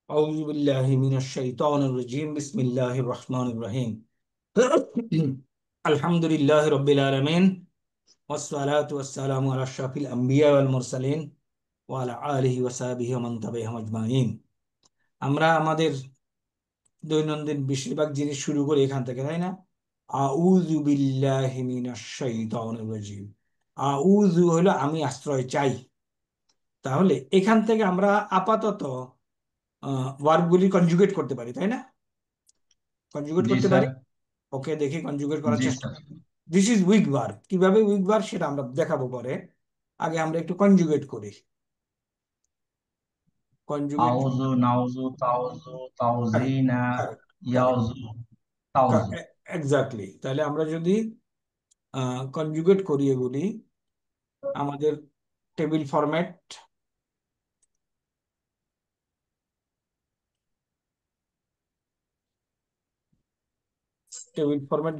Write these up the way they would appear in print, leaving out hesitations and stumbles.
أعوذ بالله من الشيطان الرجيم بسم الله الرحمن الرحيم الحمد لله رب العالمين والصلاة والسلام على أشرف الأنبياء والمرسلين وعلى آله وصحبه ومن تبعهم أجمعين আমরা আমাদের দৈনন্দিন বেশিরভাগ জিনিস শুরু করি এখান থেকে, তাই না? আউযু বিল্লাহি মিনাশ শাইতানির রাজিম। আউযু হলো আমি আশ্রয় চাই। তাহলে এখান থেকে আমরা আপাতত ভার্বগুলি কনজুগেট করতে পারি, তাই না? কনজুগেট জি করতে স্যার। পারি। ওকে, দেখি কনজুগেট করার জি চেষ্টা স্যার। করি। This is weak verb. কিভাবে উইক ভার্ব সেটা আমরা দেখাবো পরে। আগে আমরা একটু কনজুগেট করি। কনজুগেট। আউযু, নাউযু, তাউযু, তাউযিনা, কারেক্ট, কারেক্ট, ইয়াউযু, তাউযু। এক্স্যাক্টলি। তাহলে আমরা যদি কনজুগেট করি এগুলি, আমাদের টেবিল ফরম্যাট,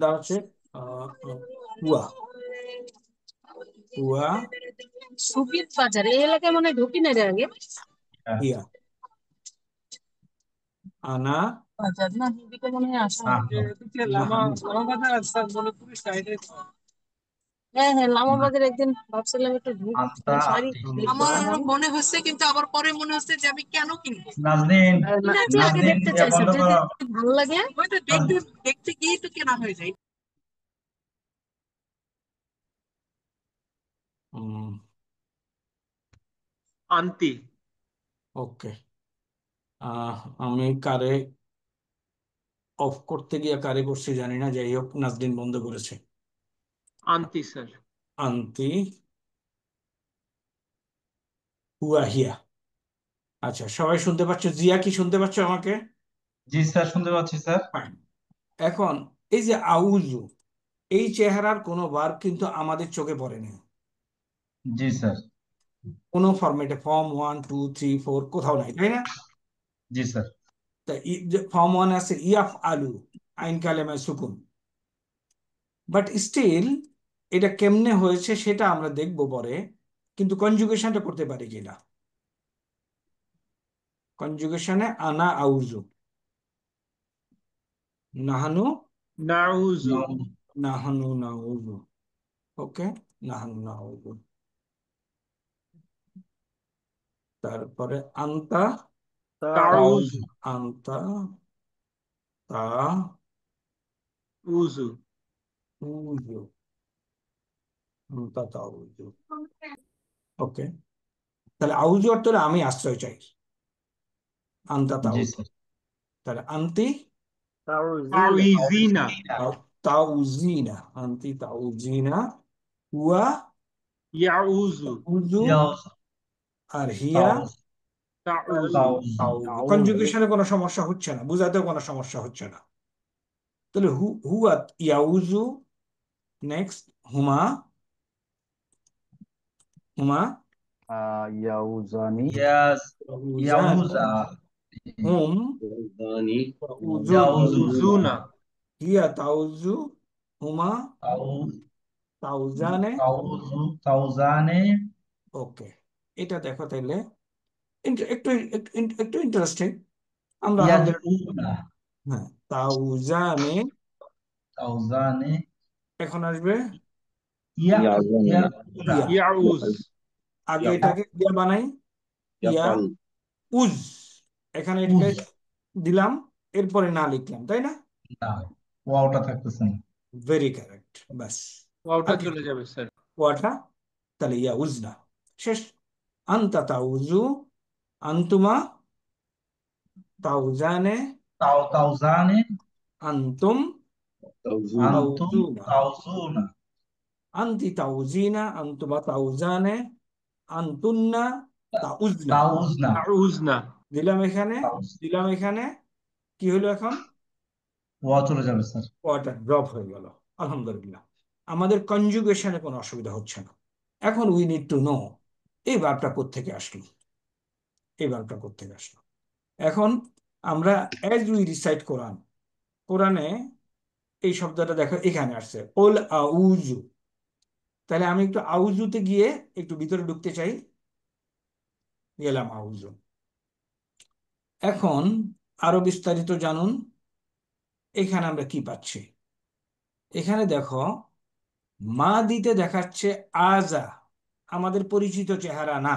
দাঁড়াচ্ছে হুয়া, হুয়া, সুবিত বাজার এই এলাকায় মনে হয় ঢুকি না রে আগে। হ্যাঁ। হিয়া, আনা, বাজার না এদিকে মনে হয় আসা নাহনু। লামা নাহানু। লামা বাজার আসছে মনে পুরো সাইডে। হ্যাঁ হ্যাঁ, লামা বাজার একদিন ভাবছিলাম একটু আন্তা, শাড়ি আন্তি। আমার মনে হচ্ছে, কিন্তু আবার পরে মনে হচ্ছে যে আমি কেন কিনবো। নাজনীন, কিনাটি আগে নাজনীন দেখতে ইয়া চাইছি, বন্ধ যদি করো। ভালো লাগে হয়তো দেখতে দেখতে গিয়েই তো কেনা হয়ে যায়। আন্তি। ওকে, আমি কারে অফ করতে গিয়ে কারে করছি জানি না, যাই হোক নাজদিন বন্ধ করেছে। আন্তি স্যার। আন্তি, হুয়া, হিয়া। আচ্ছা, সবাই শুনতে পাচ্ছ? জিয়া কি শুনতে পাচ্ছ আমাকে? জি স্যার, শুনতে পাচ্ছি স্যার। Fine. এখন এই যে আউযু, এই চেহারার কোনো ভার্ব কিন্তু আমাদের চোখে পড়েনি জি স্যার। কোনো ফরম্যাটে। ফর্ম 1 2 3 4 কোথাও নাই, তাই না? জি স্যার। তা ফর্ম 1 আছে ইয়াফ আলু, আইন কালেমায় সুকুন। বাট স্টিল এটা কেমনে হয়েছে সেটা আমরা দেখবো পরে। কিন্তু কনজুগেশনটা করতে পারি কিনা। কনজুগেশনে আনা আউযু, নাহানু, নাউজু। নাউযু। নাহানু নাউযু। ওকে, নাহানু নাউযু। তারপরে আন্তা, তাউজু। তাউযু। আন্তা, তা, উজু। উযু, আন্তা তাউযু। ওকে, তাহলে আউযু অর্থ হলো আমি আশ্রয় চাই। আন্তা জি তাউযু। স্যার। তাহলে আন্তি তাউইজিনা। তাউজিনা, আন্তি তাউজিনা, হুয়া ইয়াউজু। উযু, ইয়াউযু, আর হিয়া তাউযু, তাউজু। তাউযু। কনজুগেশনে কোনো সমস্যা হচ্ছে না, বুঝাতেও কোনো সমস্যা হচ্ছে না। তাহলে হুয়া ইয়াউজু। নেক্সট হুমা, হুমা ইয়াউজানি ইয়াস, উজান, ইয়াউজা, হুম ইয়াউজানি উজুন, ইয়াউজুনা, উজুনা। হিয়া তাউজু, হুমা তাউযু, তাউজানে। তাউজানে। ওকে, এটা দেখো তাইলে একটু একটু একটু ইন্টারেস্টিং। আমরা আলহামদুলিল্লাহ। ইয়াজুনা, হ্যাঁ, তাউজানে। তাউজানে। এখন আসবে ইয়া, ইয়াউজানি ইয়াকুনা। ইয়া। ইয়াউজ। আগে ইয়াফাল এটাকে ইয়া বানাই, ইয়া ইয়াফাল উজ। এখানে এটাকে উজ। দিলাম, এরপরে না লিখলাম, তাই না? না, ওয়াওটা থাকতেছে না। ভেরি কারেক্ট, ব্যাস। ওটা আর চলে যাবে স্যার। ওয়াটা, তাহলে ইয়া উজনা, শেষ। আন্তা তাউজু, আন্তুমা তাউজানে, তাউজানে, আন্তুম তাউজুনা আনতুম তাউজুনা, তাউজুনা, আন্তি তাউজিনা, আন্তুমা তাউজানে, আন্তুন্না তাউজনা। তাউজনা, তাউজনা। দিলাম এখানে, তাউজ। দিলাম এখানে। কি হলো এখন? ওয়া চলে যাবে স্যার। ওয়াটার ড্রপ হয়ে গেল। আলহামদুলিল্লাহ, আমাদের কনজুগেশনে কোনো অসুবিধা হচ্ছে না। এখন উই নিড টু নো এই ভার্বটা কোত্থেকে আসলো, এই ভার্বটা কোত্থেকে আসলো। এখন আমরা অ্যাজ উই রিসাইট কোরআন, কোরআনে এই শব্দটা দেখো এখানে আসছে ওল আউজু। তাহলে আমি একটু আউজুতে গিয়ে একটু ভিতরে ঢুকতে চাই। গেলাম আউজু। এখন আরো বিস্তারিত জানুন। এখানে আমরা কি পাচ্ছি? এখানে দেখো, মা দিতে দেখাচ্ছে আজা, আমাদের পরিচিত চেহারা না।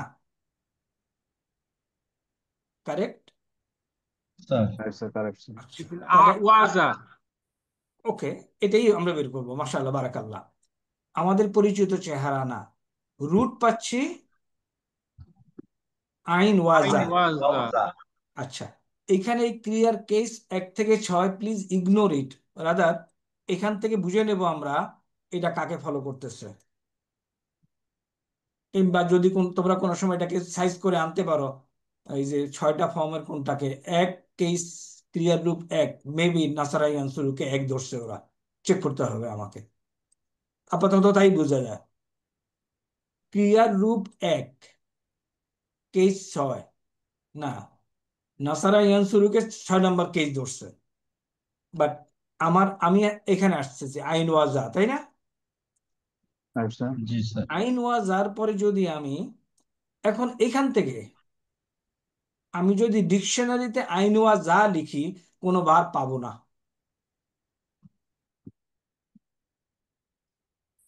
Correct? Sir. Right, sir. Correct, sir. আচ্ছা, তাহলে أعوذ ওকে, এটাই আমরা বের করবো। মাশাআল্লাহ, বারাকাল্লাহ। আমাদের পরিচিত চেহারা না। রুট পাচ্ছি আইন ওয়াজা। أعوذ আচ্ছা, এখানে ক্লিয়ার কেস 1 থেকে 6, প্লিজ ইগনোর ইট। রাদার এখান থেকে বুঝে নেব আমরা এটা কাকে ফলো করতেছে। কিংবা যদি তোমরা কোনো সময় এটাকে সাইজ করে আনতে পারো, এই যে 6টা ফর্মের কোনটাকে এক, কেস ক্রিয়ার রূপ 1, মেবি নাসারাই আনসুরুকে 1 ধরছে ওরা। চেক করতে হবে আমাকে। আপাতত তাই বোঝা যায়। ক্রিয়ার রূপ 1, কেস 6, না, নাসারাই আনসুরুকে 6 নম্বর কেস ধরছে। বাট আমি এখানে আসছে যে আইন ওয়াজা, তাই না? Right, sir. জি স্যার। আইন ওয়াজার পরে যদি আমি এখন এখান থেকে আমি যদি ডিকশনারিতে আইন ওয়াজা লিখি, কোনো বার পাবো না।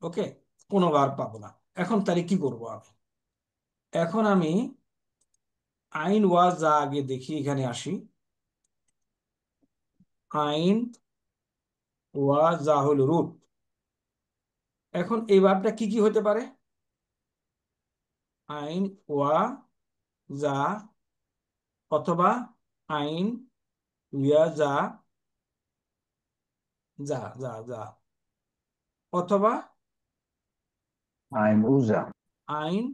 ওকে, কোনো বার পাবো না। এখন তাহলে কি করব আমি? এখন আমি আইন ওয়াজা আগে দেখি, এখানে আসি। আইন ওয়াজা হলো রূপ। এখন এই ভার্বটা কি কি হতে পারে? আইন ওয়াজা অথবা আইন ওয়াজা, যা যা যা, অথবা I'm Uza. আইন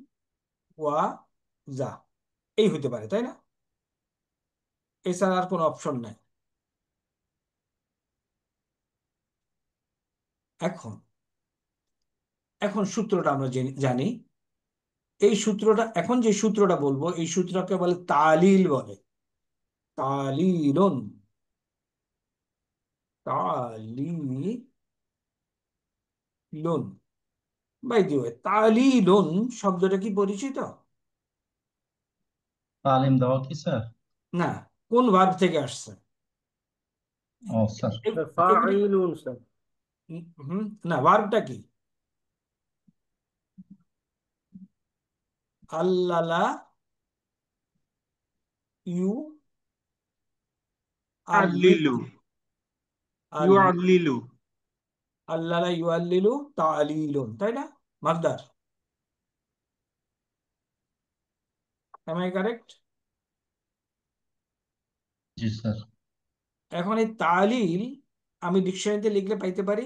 ওয়াজা, এই হতে পারে, তাই না? এছাড়া আর কোনো অপশন নেই। এখন এখন সূত্রটা আমরা জানি। এই সূত্রটা, এখন যে সূত্রটা বলবো, এই সূত্রকে বলে তালিল বলে। তালিলুন, তালিলুন। বাই দি ওয়ে, তালিলুন শব্দটা কি পরিচিত? তালিম দেওয়া কি স্যার? না, কোন ভার্ব থেকে আসছে? ও স্যার। এগুলি فاعلون سر হুম, না, ভার্বটা কি? আল্লালা ইউ আল্লিল, عللوا يعللوا আল্লালা ইউ আল্লিলু তালিলুন, তাই না? মাকদার, এম আই কারেক্ট? জি স্যার। এখন এই তালিল আমি ডিকশনারিতে লিখলে পাইতে পারি,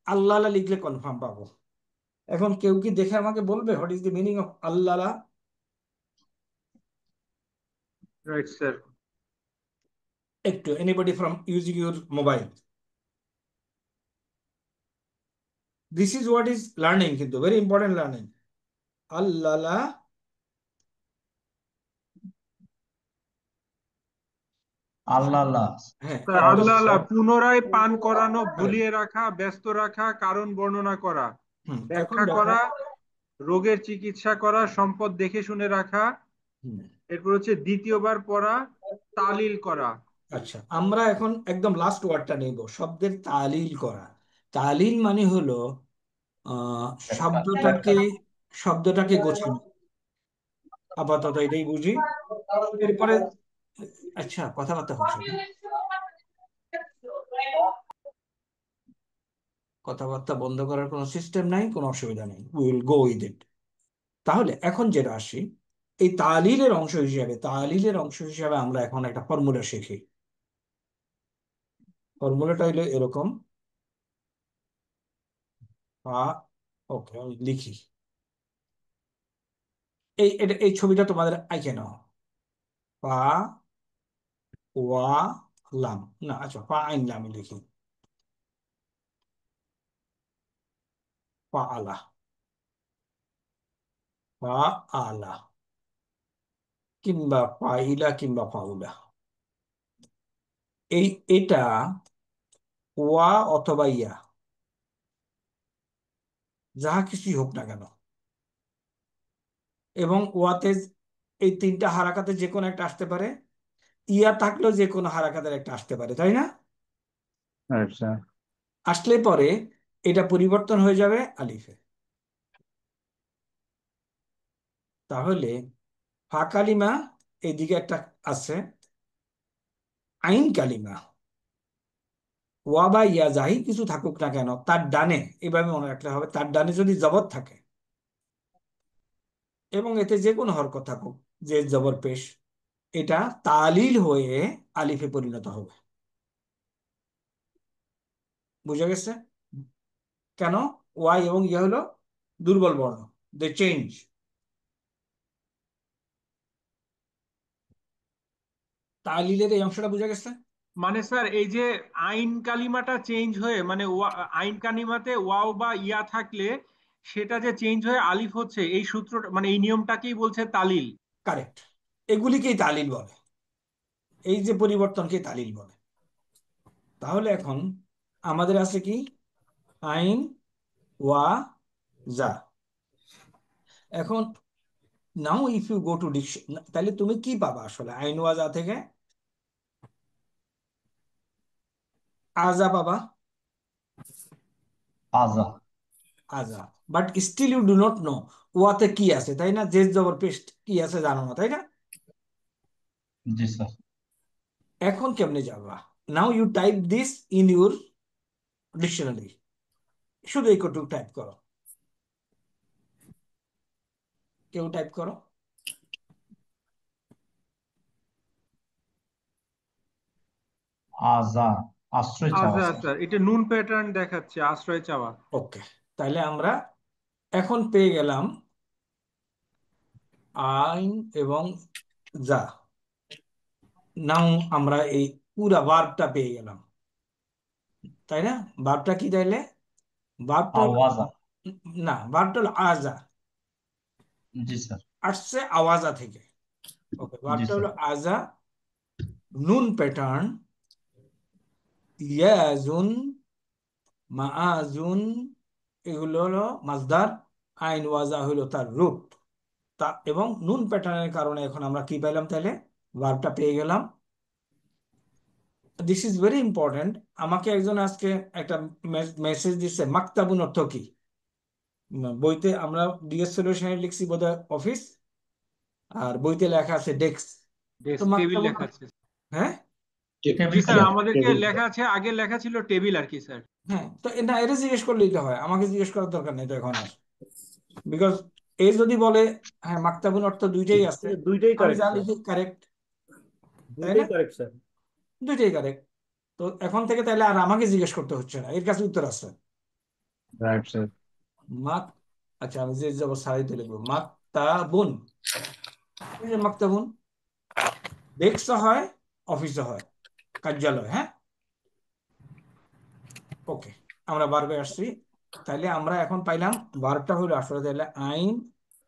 আল্লাহ লিখলে কনফার্ম পাবো। এখন কেউ কি দেখে আমাকে বলবে what is the meaning of Allah? right sir একটু anybody from using your mobile? This is what is learning, কিন্তু ভেরি ইম্পর্টেন্ট লার্নিং। আল্লাহ, আল্লাহ। হ্যাঁ, স্যার একদম আল্লাহ আল্লাহ স্যার। পুনরায় পান করানো, correct। ভুলিয়ে রাখা, ব্যস্ত রাখা, কারণ বর্ণনা করা, এখন ব্যাখ্যা দেখো, করা, রোগের চিকিৎসা করা, সম্পদ দেখে শুনে রাখা, হুম, এরপর হচ্ছে দ্বিতীয়বার পড়া, তালিল করা। আচ্ছা, আমরা এখন একদম লাস্ট ওয়ার্ডটা নেব, শব্দের তালিল করা। তালিল মানে হলো আহ শব্দটাকে শব্দটাকে গোছানো। আপাতত এটাই বুঝি। এরপরে আচ্ছা, কথাবার্তা হচ্ছে না, কথাবার্তা বন্ধ করার কোনো সিস্টেম নাই, কোনো অসুবিধা নেই, we will go with it. তাহলে এখন যেটা আসি, এই তালিলের অংশ হিসাবে আমরা এখন একটা ফর্মুলা শিখি। ফর্মুলাটা হলো এরকম, ওকে আমি লিখি। এই ছবিটা তোমাদের আইকে নাও। পা ওয়া লাম, না আচ্ছা, পা আইন লাম আমি লিখি। পা আলা, পা আলা, কিংবা পাইলা, কিংবা পাউলা। এটা ওয়া অথবা ইয়া, যাহা কিছুই হোক না কেন, এবং ওয়াতে এই 3টা হারাকাতে যে কোনো একটা আসতে পারে, ইয়া থাকলেও যে কোনো হারাকাতের একটা আসতে পারে, তাই না? Right, sir. আসলে পরে এটা পরিবর্তন হয়ে যাবে আলিফে। তাহলে ফা কালিমা এইদিকে একটা আছে, আইন কালিমা ওয়া বা ইয়া যাই কিছু থাকুক না কেন, তার ডানে এভাবে মনে রাখতে হবে, তার ডানে যদি জবর থাকে এবং এতে যে কোনো হরকত থাকুক, যে জবর পেশ, এটা তালিল হয়ে আলিফে পরিণত হবে। বুঝা গেছে? কেন? ওয়াই এবং ইয়া হলো দুর্বল বর্ণ, দে চেঞ্জ। তালিলের এই অংশটা বুঝা গেছে? মানে স্যার এই যে আইন কালিমাটা চেঞ্জ হয়ে মানে আইন কালিমাতে ওয়াও বা ইয়া থাকলে সেটা যে চেঞ্জ হয়ে আলিফ হচ্ছে, এই সূত্রটা মানে এই নিয়মটাকেই বলছে তালিল। কারেক্ট। এগুলিকেই তালিল বলে, এই যে পরিবর্তনকে তালিল বলে। তাহলে এখন আমাদের আছে কি? আইন ওয়া জা। এখন now if you go to diction, তাহলে তুমি কি পাবা আসলে আইন ওয়া জা থেকে? আজা পাবা, আজা। আজা। But still you do not know ওয়াতে কি আছে, তাই না? যে জবর পেস্ট কি আছে জানো না, তাই না? জি স্যার। এখন কেমনে যাবা? Now you type this in your dictionary, শুধু এই কটুক টাইপ করো, কেউ টাইপ করো। আজা, আশ্রয় চাওয়া আচ্ছা স্যার। স্যার, এটা নুন প্যাটার্ন দেখাচ্ছে, আশ্রয় চাওয়া। ওকে, তাহলে আমরা এখন পেয়ে গেলাম আইন এবং যা। নাও আমরা এই পুরা ভার্বটা পেয়ে গেলাম, তাই না? ভার্বটা কি তাইলে? ভার্বটা হলো, আওয়াজা। না, ভার্বটা হলো আজা, জি স্যার। আসছে আওয়াজা থেকে। ওকে, জি ভার্বটা স্যার। হলো আজা, নুন প্যাটার্ন, ইয়াজুন, মাআজুন, এগুলো হলো মাজদার, আইন ওয়াজা হলো তার রূপ। তা এবং নুন প্যাটার্নের কারণে এখন আমরা কি পেলাম তাহলে? ভার্বটা পেয়ে গেলাম। This is very important. আমাকে একজন আজকে একটা মেসেজ দিচ্ছে, মাকতাবুন অর্থ কি? বইতে আমরা ডিএস সলিউশনে লিখছি বোধহয় অফিস, আর বইতে লেখা আছে ডেস্ক। তো টেবিল মাকতাবুন, লেখা আছে। হ্যাঁ জি টেবিল স্যার, চেয়ার। আমাদেরকে Table. লেখা আছে, আগে লেখা ছিল টেবিল আর কি স্যার। হ্যাঁ, তো না, এটা জিজ্ঞেস করলেই তো হয়, আমাকে জিজ্ঞেস করার দরকার নেই তো এখন আর। বিকজ এই যদি বলে হ্যাঁ মাকতাবুন অর্থ দুইটাই আছে, দুইটাই আমি কারেক্ট যা স্যার, লিখি কারেক্ট, তাই না? দুইটাই কারেক্ট স্যার। দুইটাই কারেক্ট। তো এখন থেকে তাহলে আর আমাকে জিজ্ঞেস করতে হচ্ছে না, এর কাছে উত্তর আছে। Right, sir. মাক, আচ্ছা আমি যে যাব সারিতে লিখবো মাকতাবুন, এই যে মাকতাবুন, ডেস্ক হয়, অফিসে হয়, কার্যালয়, হ্যাঁ। ওকে, আমরা বারবে আসছি। তাইলে আমরা এখন পাইলাম বারটা হলো আসলে তাহলে আইন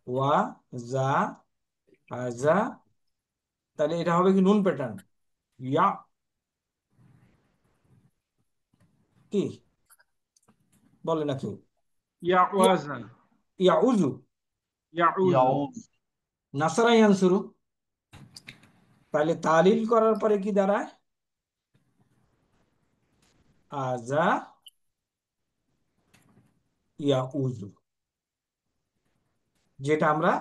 ওয়া জা যা। তাহলে এটা হবে কি নুন প্যাটার্ন, ইয়া কি বলে না কেউ? ইয়া, ইয়াওয়াজা। ইয়া উজু, ইয়াউজু। ইয়াউজ। নাসারা ইয়ানসুরু। তাহলে তালিল করার পরে কি দাঁড়ায়? আজা ইয়া উজু, যেটা আমরা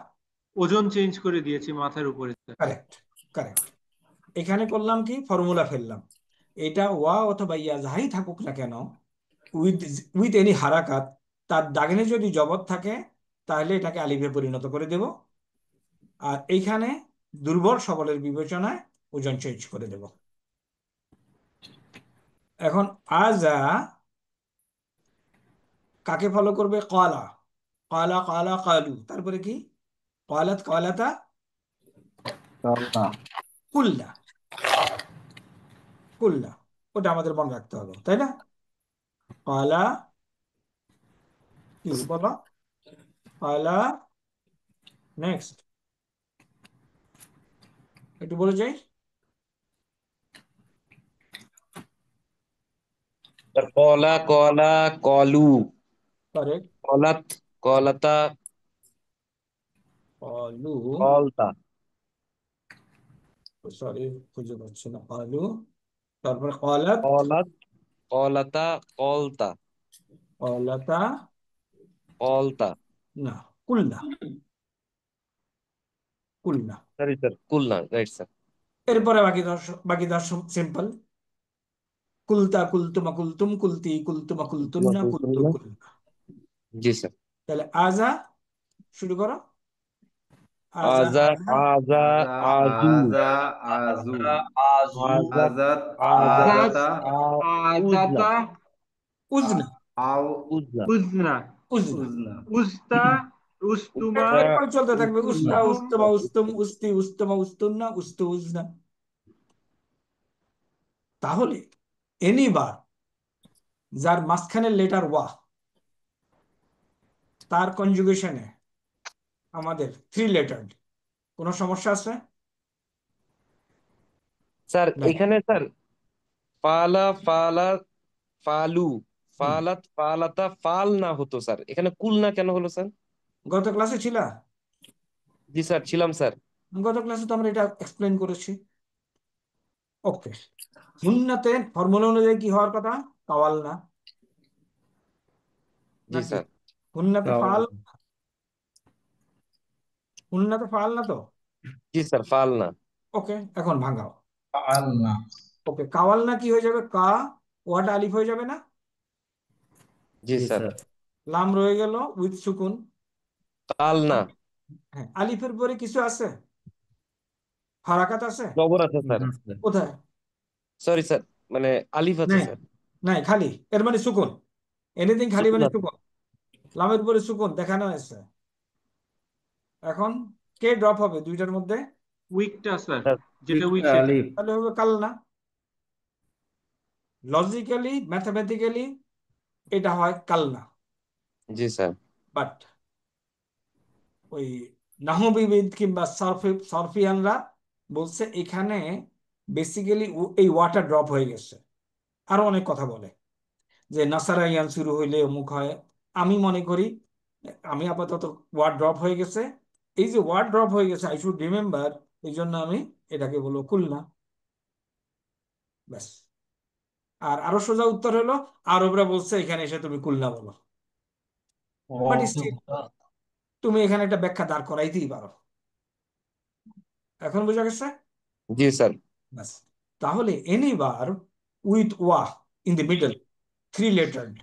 ওজন চেঞ্জ করে দিয়েছি মাথার উপরে স্যার। Correct, correct. এখানে করলাম কি, ফর্মুলা ফেললাম। এটা ওয়া অথবা ইয়া যাই থাকুক না কেন, উইথ উইথ এনি হারাকাত, তার দাগিনে যদি জবর থাকে তাহলে এটাকে আলিফে পরিণত করে দেব। আর এইখানে দুর্বল সবলের বিবেচনায় ওজন চেঞ্জ করে দেব। এখন আজা কাকে ফলো করবে? কলা, কলা কলা কালু, তারপরে কি? কলাত কলাতা Kala. কুল্লা, কুল্লা। ওটা আমাদের মনে রাখতে হবে, তাই না? কলা, কি বলো? কলা, নেক্সট একটু বলে যাই। কলা কলা কলু কারেক্ট, কলাত কলাতা কলু, কলতা। সরি, খুঁজে পাচ্ছি না। কালু, তারপরে কলাত, কলাত কলাতা কলতা কলাতা, কলতা না, কুলনা, কুলনা। সরি স্যার, কুলনা, রাইট স্যার। এরপরে বাকি দশ সিম্পল। কুলতা, কুলতুমা, কুলতুম, কুলতি, কুলতুমা, কুলতুন্না, কুলতু, কুলনা। কুলনা। জি স্যার। তাহলে আজা, শুরু করো। আজা, আজা আজা, আজা আজা আজু আজা আজু আজু, আজাত আজাত আজাত আজাতা উজনা আজাতা, উজনা, আও উজনা উজনা, উজনা। উজনা উস্তা, উস্তুমা, উজনা এরপরে চলতে থাকবে উজনা। উস্তা, উস্তুম, উস্তমা, উস্তুম, উস্তি, উস্তমা, উস্তুন্না, উস্তু, উজনা। তাহলে এনিবার যার মাঝখানের লেটার ওয়া, তার কনজুগেশনে আমাদের থ্রি লেটার্ড, কোনো সমস্যা আছে? স্যার নাই। এখানে স্যার ফালা ফালা ফালু হুম। ফালাত ফালাতা ফাল না হতো স্যার, এখানে কুল না কেন হলো স্যার? গত ক্লাসে ছিল? জি স্যার, ছিলাম স্যার। গত ক্লাসে তো আমরা এটা এক্সপ্লেন করেছি। ওকে, হুন্নাতে ফর্মুলা অনুযায়ী কি হওয়ার কথা? কাওয়াল না, জি নাকি? স্যার। হুন্নাতে ফাল, হুন্নাতে ফাল না তো? জি স্যার, ফাল না। ওকে, এখন ভাঙাও। আল্লাহ, ওকে, কাওয়াল না কি হয়ে যাবে? কা, ওয়াটা আলিফ হয়ে যাবে না? জি জি স্যার। স্যার লাম রয়ে গেল উইথ সুকুন। কাল না, হ্যাঁ, আলিফের পরে কিছু আছে, হারাকাত আছে? জবর আছে স্যার। না স্যার কোথায়? সরি স্যার, মানে আলিফ আছে নাই, স্যার। নাই, খালি, এর মানে সুকুন। এনিথিং খালি সুকুন মানে আছে। সুকুন। লামের পরে সুকুন দেখানো হয়েছে। এখন কে ড্রপ হবে দুইটার মধ্যে? উইকটা স্যার, স্যার, যেটা উইক সেটা। আলিফ তাহলে হবে কাল না। লজিক্যালি, ম্যাথামেটিক্যালি এটা হয় কাল না। জি স্যার। বাট ওই নাহবিবিদ কিংবা সরফিয়ানরা বলছে এখানে বেসিক্যালি এই ওয়াটার ড্রপ হয়ে গেছে। আরো অনেক কথা বলে যে নাসারাইয়ান শুরু হইলে অমুক হয়। আমি মনে করি, আমি আপাতত ওয়ার্ড ড্রপ হয়ে গেছে, এই যে ওয়ার্ড ড্রপ হয়ে গেছে আই শুড রিমেম্বার, এই জন্য আমি এটাকে বলবো কুলনা, ব্যাস। আর আরো সোজা উত্তর হলো আরবরা বলছে এখানে এসে তুমি কুলনা বলো। বাট ওকে, স্টিল তুমি এখানে একটা ব্যাখ্যা দাঁড় করাইতেই পারো। এখন বোঝা গেছে? জি স্যার। ব্যাস। তাহলে এনিবার উইথ ওয়া ইন দি মিডল, থ্রি লেটার্ড,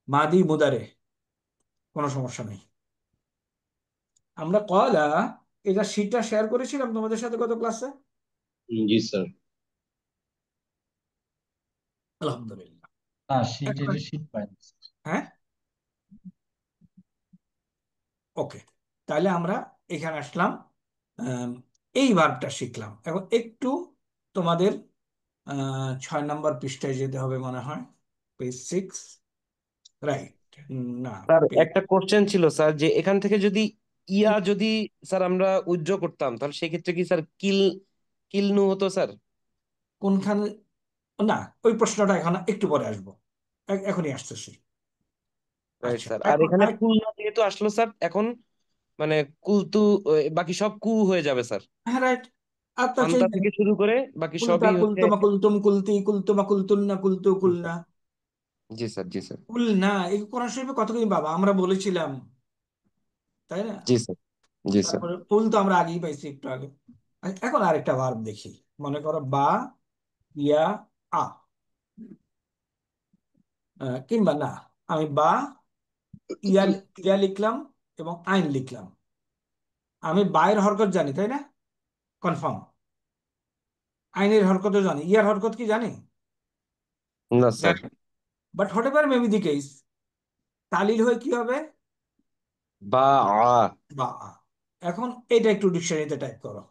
মাদি মুদারে, কোনো সমস্যা নেই। আমরা কয়লা, এটা শীটটা শেয়ার করেছিলাম তোমাদের সাথে গত ক্লাসে। জি স্যার। আলহামদুলিল্লাহ। না শীট, এখন, এটা শীট পাই না। হ্যাঁ, ওকে, তাহলে আমরা এখানে আসলাম, আম, এই ভার্বটা শিখলাম। এখন একটু তোমাদের 6 নম্বর পৃষ্ঠায় যেতে হবে মনে হয়, পেজ 6, রাইট? না, স্যার পেজ একটা কোশ্চেন ছিল স্যার, যে এখান থেকে যদি যদি স্যার আমরা উইথড্র করতাম, তাহলে সেক্ষেত্রে কি স্যার কিলনু হতো স্যার? কোনখানে? না, ওই প্রশ্নটা এখন একটু পরে আসবো, এখনই আসতেছি। রাইট আচ্ছা, স্যার। আর এখন এখানে আরেক, কুলনা যেহেতু আসলো স্যার, এখন মানে কুলতু, বাকি সব কু হয়ে যাবে স্যার। হ্যাঁ, রাইট। আর তো পান্তা চেঞ্জ নেই। থেকে শুরু করে বাকি কুলতা, সবই হচ্ছে। কুলতুমা, কুলতুম, কুলতি, কুলতুমা, কুলতুন্না, কুলতু, জি কুলনা। স্যার। জি স্যার। জি স্যার। কুলনা, এই কোরআন শরীফে কতগুলি বাবা আমরা বলেছিলাম, তাই না? জি স্যার। জি স্যার। তারপরে কুল তো আমরা আগেই পাইছি একটু আগে। এখন আরেকটা ভার্ব দেখি, মনে করো বা, ইয়া, আ, কিংবা না, আমি বা, ইয়া, ইয়া লিখলাম এবং আইন লিখলাম। আমি বায়ের হরকত জানি, তাই না? কনফার্ম। আইনের হরকতও জানি, ইয়ার হরকত কি জানি? না স্যার। জানি। But whatever may be the case, তালিল হয়ে কি হবে? বা আ বা আ। এখন এটা একটু ডিকশনারিতে টাইপ করো।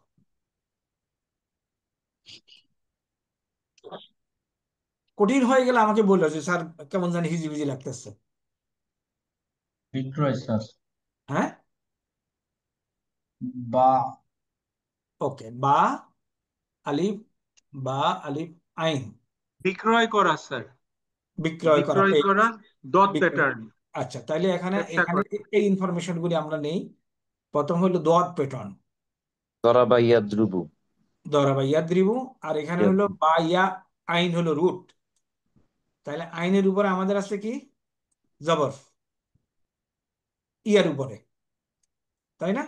কঠিন হয়ে গেলে আমাকে বললো যে স্যার কেমন জানি হিজিবিজি লাগতেছে। বিক্রয় স্যার, হ্যাঁ, বা ওকে, বা আলিফ, বা আলিফ আইন, বিক্রয় করা স্যার, বিক্রয় করা, বিক্রয় করা, ডট বিক্রয়। প্যাটার্ন, আচ্ছা, তাইলে এখানে ব্যবসা এখানে করা। এই ইনফরমেশন গুলি আমরা নেই। প্রথম হলো দোয়াত প্যাটার্ন, দরাবা ইয়াদ্রুবু। দরাবা ইয়াদ্রিবু, আর এখানে হলো বা ইয়া, আইন হলো রুট। তাহলে আইনের উপরে আমাদের আছে কি? জবর, ইয়ার উপরে, তাই না?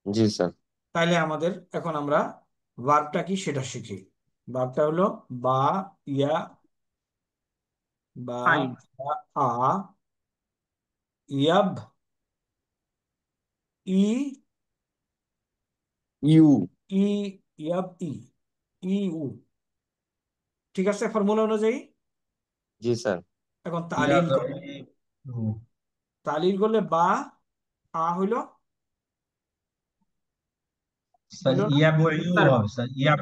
জি স্যার। তাইলে আমাদের এখন আমরা ভার্বটা কি সেটা শিখি। ভার্বটা হলো বা ইয়া, বা আইন। ইয়া, আ, ইয়াব, ই, ইউ। ই, ইয়াব, ই, ইউ। ঠিক আছে ফর্মুলা অনুযায়ী? জি স্যার। এখন ইয়া তালিল কর। উ তালিল করলে বা আ হইলো, স্যার হইলো না? ইয়া বই ইউ স্যার হবে স্যার ইয়া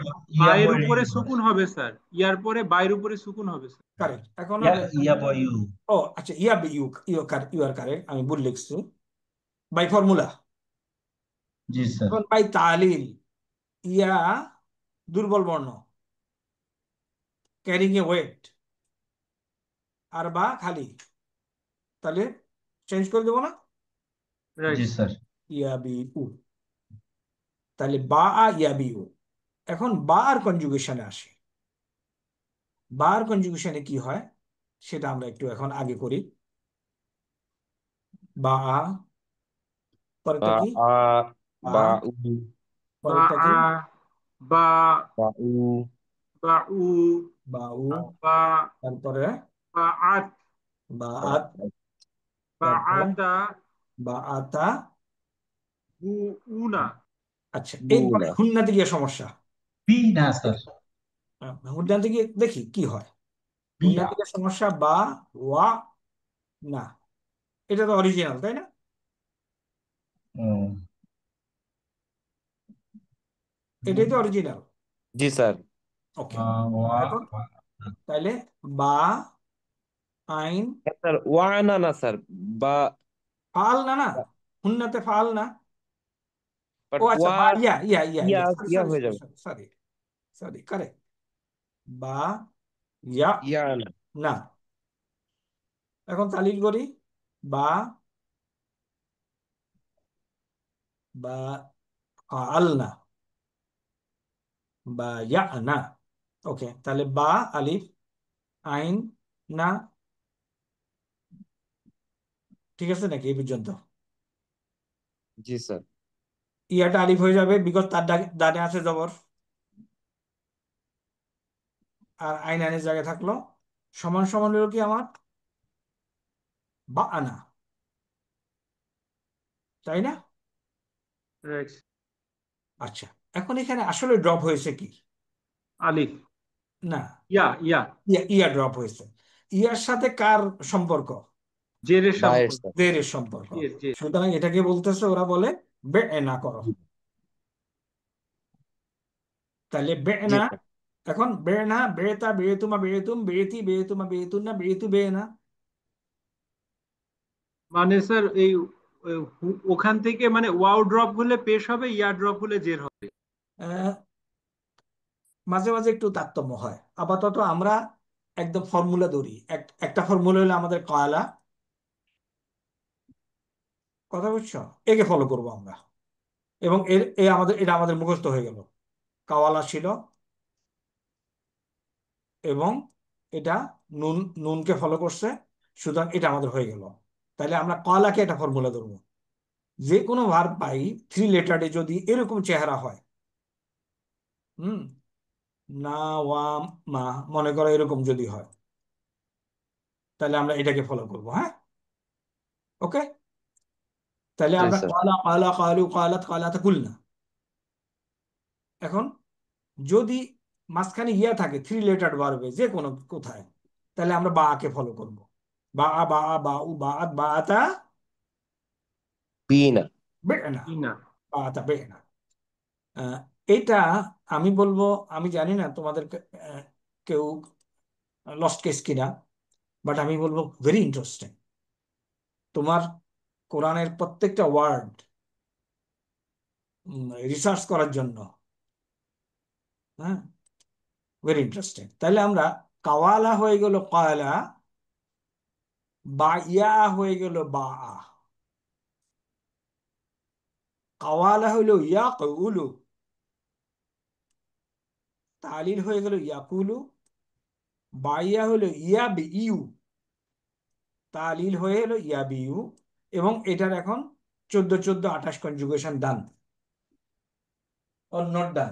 বায়ের বই উপরে ইউ হবে সুকুন হবে স্যার, ইয়ার পরে বায়ের উপরে সুকুন হবে স্যার। কারেক্ট। এখন ইয়া বই ইউ। ও আচ্ছা, ইয়া বি ইউ, ইউ আর কারেক্ট, আমি ভুল লিখছি। By formula. জি স্যার। এখন বাই তালিল, ইয়া দুর্বল বর্ণ, ক্যারিং এ ওয়েট, আর বা খালি, তাহলে চেঞ্জ করে দেবো না? রাইট। জি স্যার। ইয়া বি উ, তাহলে বা আ ইয়া বি উ। এখন বা আর কনজুগেশনে আসে। বা আর কনজুগেশনে কি হয় সেটা আমরা একটু এখন আগে করি। বা আ, বা পরেরটা কি? আ, আ, বা উ, বা পরেরটা কি? আ, বা বা উ, বা উ, বা উ, বা তারপরে বা আত, বা বা আত, বা তারপরে আতা, বা আতা। বু উনা। আচ্ছা, এরপরে বুনা। হুন্নাতে গিয়ে সমস্যা। বি না স্যার। হুন্নাতে গিয়ে দেখি কি হয়। বিয়া। হুন্নাতে গিয়ে সমস্যা বা ওয়া না, এটা তো অরিজিনাল, তাই না? ও এটাই তো অরিজিনাল। জি স্যার। ওকে, ওয়া এখন তাইলে বা আইন হ্যাঁ, স্যার ওয়ানা না স্যার, বা, ফাল না, না হুন্নাতে ফাল না। বাট ও আচ্ছা, ওয়া বা ইয়া ইয়া ইয়া ইয়া ইয়া, সরি ইয়া সরি হয়ে সরি যাবে। Sorry sorry sorry, correct. বা ইয়া ইয়া না। না। এখন তালিল করি। বা, বা ফাল না, বা ইয়া না। ওকে, তাহলে বা আলিফ, আইন না। ঠিক আছে নাকি এই পর্যন্ত? জি স্যার। ইয়াটা আলিফ হয়ে যাবে, বিকজ তার ডানে আছে জবর, আর আইন আইনের জায়গায় থাকলো। সমান সমান হলো কি আমার? বা আনা, তাই না? রাইট। আচ্ছা, এখন এখানে আসলে ড্রপ হয়েছে কি? আলিফ। না, ইয়া ইয়া। ইয়া ইয়া ড্রপ হয়েছে। ইয়ার সাথে কার সম্পর্ক? জেরের বায়ের সম্পর্ক। স্যার। জেরের সম্পর্ক। জের জের। সুতরাং এটাকে বলতেছে, ওরা বলে বে না করো। তাহলে বে জি না। স্যার। এখন বে না, বেতা বেতুমা বেতুম বেতি বেতুমা বেতুন না বেতু বে না। মানে স্যার এই ওখান থেকে মানে ওয়াও ড্রপ হলে পেশ হবে, ইয়া ড্রপ হলে জের হবে। আহ, মাঝে মাঝে একটু তারতম্য হয়। আপাতত আমরা একদম ফর্মুলা ধরি। একটা ফর্মুলা হলো আমাদের কয়লা, কথা বুঝছো? একে ফলো করব আমরা, এবং এটা আমাদের মুখস্থ হয়ে গেল। কাওয়ালা ছিল, এবং এটা নুন, নুনকে ফলো করছে, সুতরাং এটা আমাদের হয়ে গেল। তাহলে আমরা কয়লাকে একটা ফর্মুলা ধরবো। যে কোনো ভার্ব পাই থ্রি লেটারে যদি এরকম চেহারা হয়, হুম, না ওয়া মা, মনে করো এরকম যদি হয়, তাহলে আমরা এটাকে ফলো করবো। হ্যাঁ, ওকে। তাহলে জি আমরা স্যার। কয়লা কয়লা কয়লু কয়লাত কয়লাতে কুলনা। এখন যদি মাঝখানে ইয়া থাকে থ্রি লেটার ভার্বে যে কোনো কোথায়, তাহলে আমরা বা কে ফলো করব। বা আ বা আ বা উ বা আত বা আতা বিনা। বেনা, ইনা। বা আতা বেনা। আহ, এটা আমি বলবো, আমি জানি না তোমাদের কেউ লস্ট কেস কিনা, বাট আমি বলবো ভেরি ইন্টারেস্টিং। তোমার কোরআনের প্রত্যেকটা ওয়ার্ড রিসার্চ করার জন্য। হ্যাঁ, ভেরি ইন্টারেস্টিং। তাহলে আমরা কাওয়ালা হয়ে গেল কয়লা, বা ইয়া হয়ে গেল বা আ। কাওয়ালা হইল ইয়া কউলু, তালিল হয়ে গেল ইয়াকুলু, বাইয়া হলো ইয়াবি ইউ, তালিল হয়ে এলো ইয়াবি ইউ, এবং এটার এখন 14 14 28 conjugation done or not done?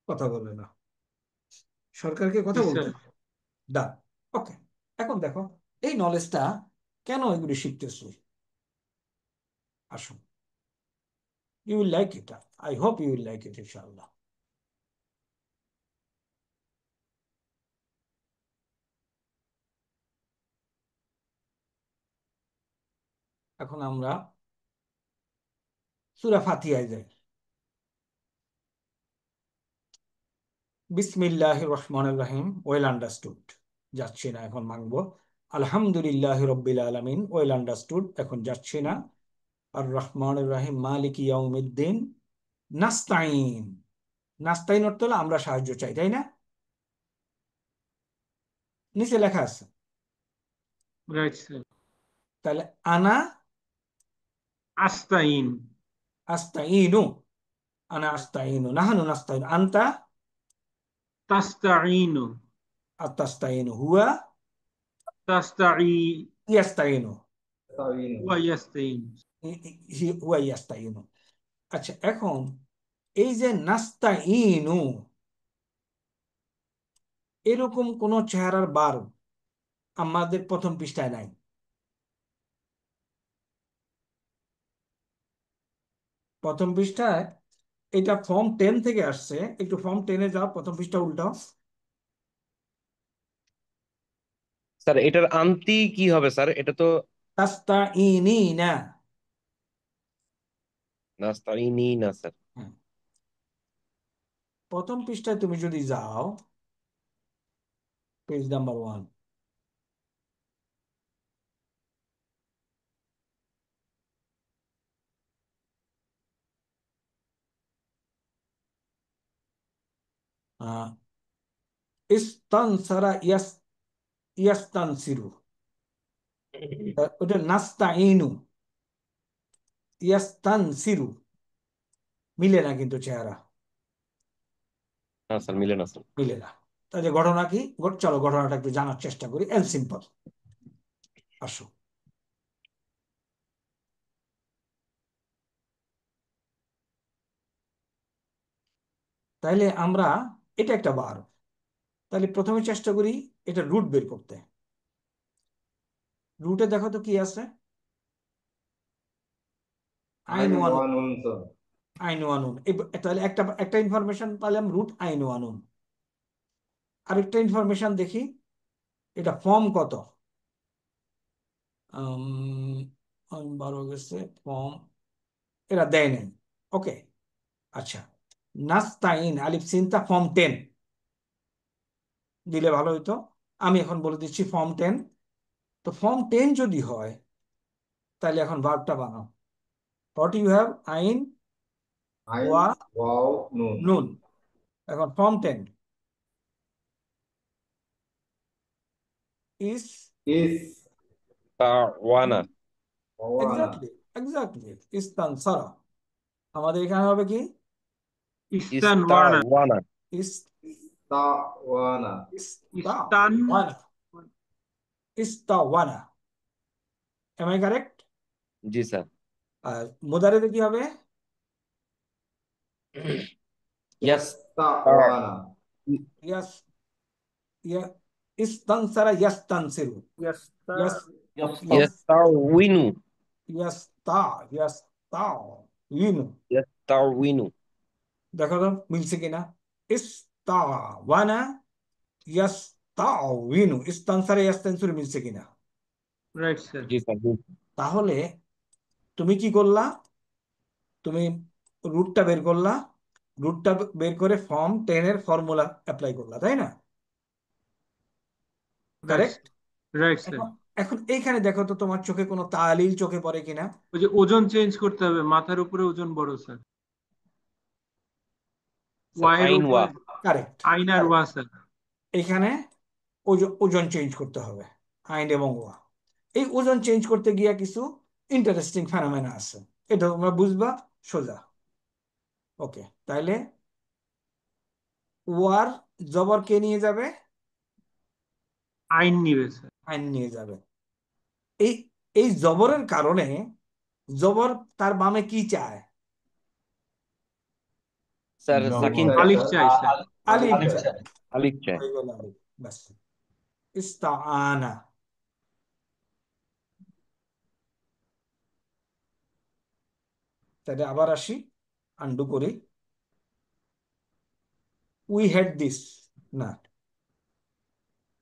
কথা বলে না, সরকারকে কথা জি বলতে স্যার। ডান। ওকে, এখন দেখো এই নলেজটা কেন এগুলি শিখতেছি, আসুন, you will like it, I hope you will like it ইনশাআল্লাহ। এখন আমরা সূরা ফাতিহায় যাই। বিসমিল্লাহির রহমানির রহিম, ওয়েল আন্ডারস্টুড, যাচ্ছি না, এখন মানবো। আলহামদুলিল্লাহ রব্বিল আলামিন, ওয়েল আন্ডারস্টুড, এখন যাচ্ছি না। আর রহমানির রহিম, মালিক ইয়াউমিদ্দিন, নাস্তাইন, নাস্তাইন অর্থ হলো আমরা সাহায্য চাই, তাই না? নিচে লেখা আছে, রাইট স্যার। তাহলে আনা আস্তাইন। আস্তাইনু, আনা আস্তাইনু, নাহানু নাস্তাইনু, আনতা তাস্তাইনু। আতাস্তাইনু, হুয়া তাস্তাই ইয়াস্তাইনু, ওয়া ইয়াস্তাইন। হুয়া ইয়াস্তাইনু। আচ্ছা, এখন এই যে নাস্তাইনু, এরকম কোন চেহারার বার আমাদের প্রথম পৃষ্ঠায় নাই। প্রথম পৃষ্ঠায়, এটা ফর্ম 10 থেকে আসছে, একটু ফর্ম 10-এ যাও, প্রথম পৃষ্ঠা উল্টাও। স্যার এটার আন্তি কি হবে স্যার? এটা তো তাস্তাইনিনা। নাস্তাইনি না স্যার। হ্যাঁ, প্রথম পৃষ্ঠায় তুমি যদি যাও, পেজ নাম্বার 1, ইস্তানসারা ইয়াস্তানসিরু, ওটা নাস্তাইনু, ইয়াস্তানসিরু, মিলে না কিন্তু চেহারা, না স্যার, মিলে না স্যার। মিলে না। তাহলে ঘটনা কি? চলো ঘটনাটা একটু জানার চেষ্টা করি, এল সিম্পল, আসো। তাইলে আমরা, এটা একটা বার, তাহলে প্রথমে চেষ্টা করি এটা রুট বের করতে। রুটে দেখো তো কি আছে, আইন ওয়ান, আইন ওয়ানুন। তাহলে একটা একটা ইনফরমেশন পেলাম, রুট আইন ওয়ানুন। আরেকটা ইনফরমেশন দেখি, এটা ফর্ম কত, 12 গেছে ফর্ম, এরা দেয় নাই। ওকে, আচ্ছা, নাস্তাইন আলিফ সিনতা ফর্ম 10 দিলে ভালো হইতো। আমি এখন বলে দিচ্ছি ফর্ম 10। তো ফর্ম 10 যদি হয়, তাহলে এখন ভার্বটা বানাও। হোয়াট ইউ হ্যাভ, আইন ওয়া নুন। এখন ফর্ম 10 ইস, তাওয়ানা। এক্স্যাক্টলি এক্স্যাক্টলি, ইস্তানসারা। আমাদের এখানে হবে কি, ইস্তান ওয়ানা। ইস্তাওয়ানা। ইস ইস্তান ইস্তাওয়ানা, ইস্তাওয়ানা। Am I correct? জি স্যার। আর মুদারিতে কি হবে? ইয়াস। ইয়াস, ইয়া, ইস্তানসারা ইয়াস্তানসিরু, ইয়াস, ইয়াস্তাউইনু। ইয়াস্তা, ইয়াস্তাউইনু। ইয়াস্তাউইনু। দেখো তো মিলছে কিনা, ইস্তাওয়ানা ইয়াস্তাউইনু, ইস্তানসারা ইয়াস্তানসিরু মিলছে কিনা? Right sir. জি স্যার। তাহলে তুমি কি করলা, তুমি রুটটা বের করলা, রুটটা বের করে ফর্ম 10 এর ফর্মুলা অ্যাপ্লাই করলা, তাই না? Right correct. Right sir. এখন এখন এইখানে দেখো তো তোমার চোখে কোনো তালিল চোখে পড়ে কিনা? ওই যে ওজন চেঞ্জ করতে হবে, মাথার উপরে ওজন বড় স্যার, ওয়াইয়ের আইন ওয়া। উপরে কারেক্ট, আইন আর ওয়া স্যার। এইখানে ওজন চেঞ্জ করতে হবে, আইন এবং ওয়া। এই ওজন চেঞ্জ করতে গিয়ে কিছু ইন্টারেস্টিং ফেনোমেনা আছে, এটা তোমরা বুঝবা সোজা। ওকে, তাইলে ওয়ার জবর কে নিয়ে যাবে? আইন নিবে স্যার। আইন নিয়ে যাবে। এই এই জবরের কারণে জবর তার বামে কি চায়? স্যার সাকিন জবর চাই, আলিফ স্যার চাই স্যার। আলিফ আলিফ চায়। চাই। আলিফ চাই। হয়ে গেল আলিফ, ব্যাস। ইস্তাআনা। তাহলে আবার আসি, আন্ডু করি। উই হ্যাড দিস, না,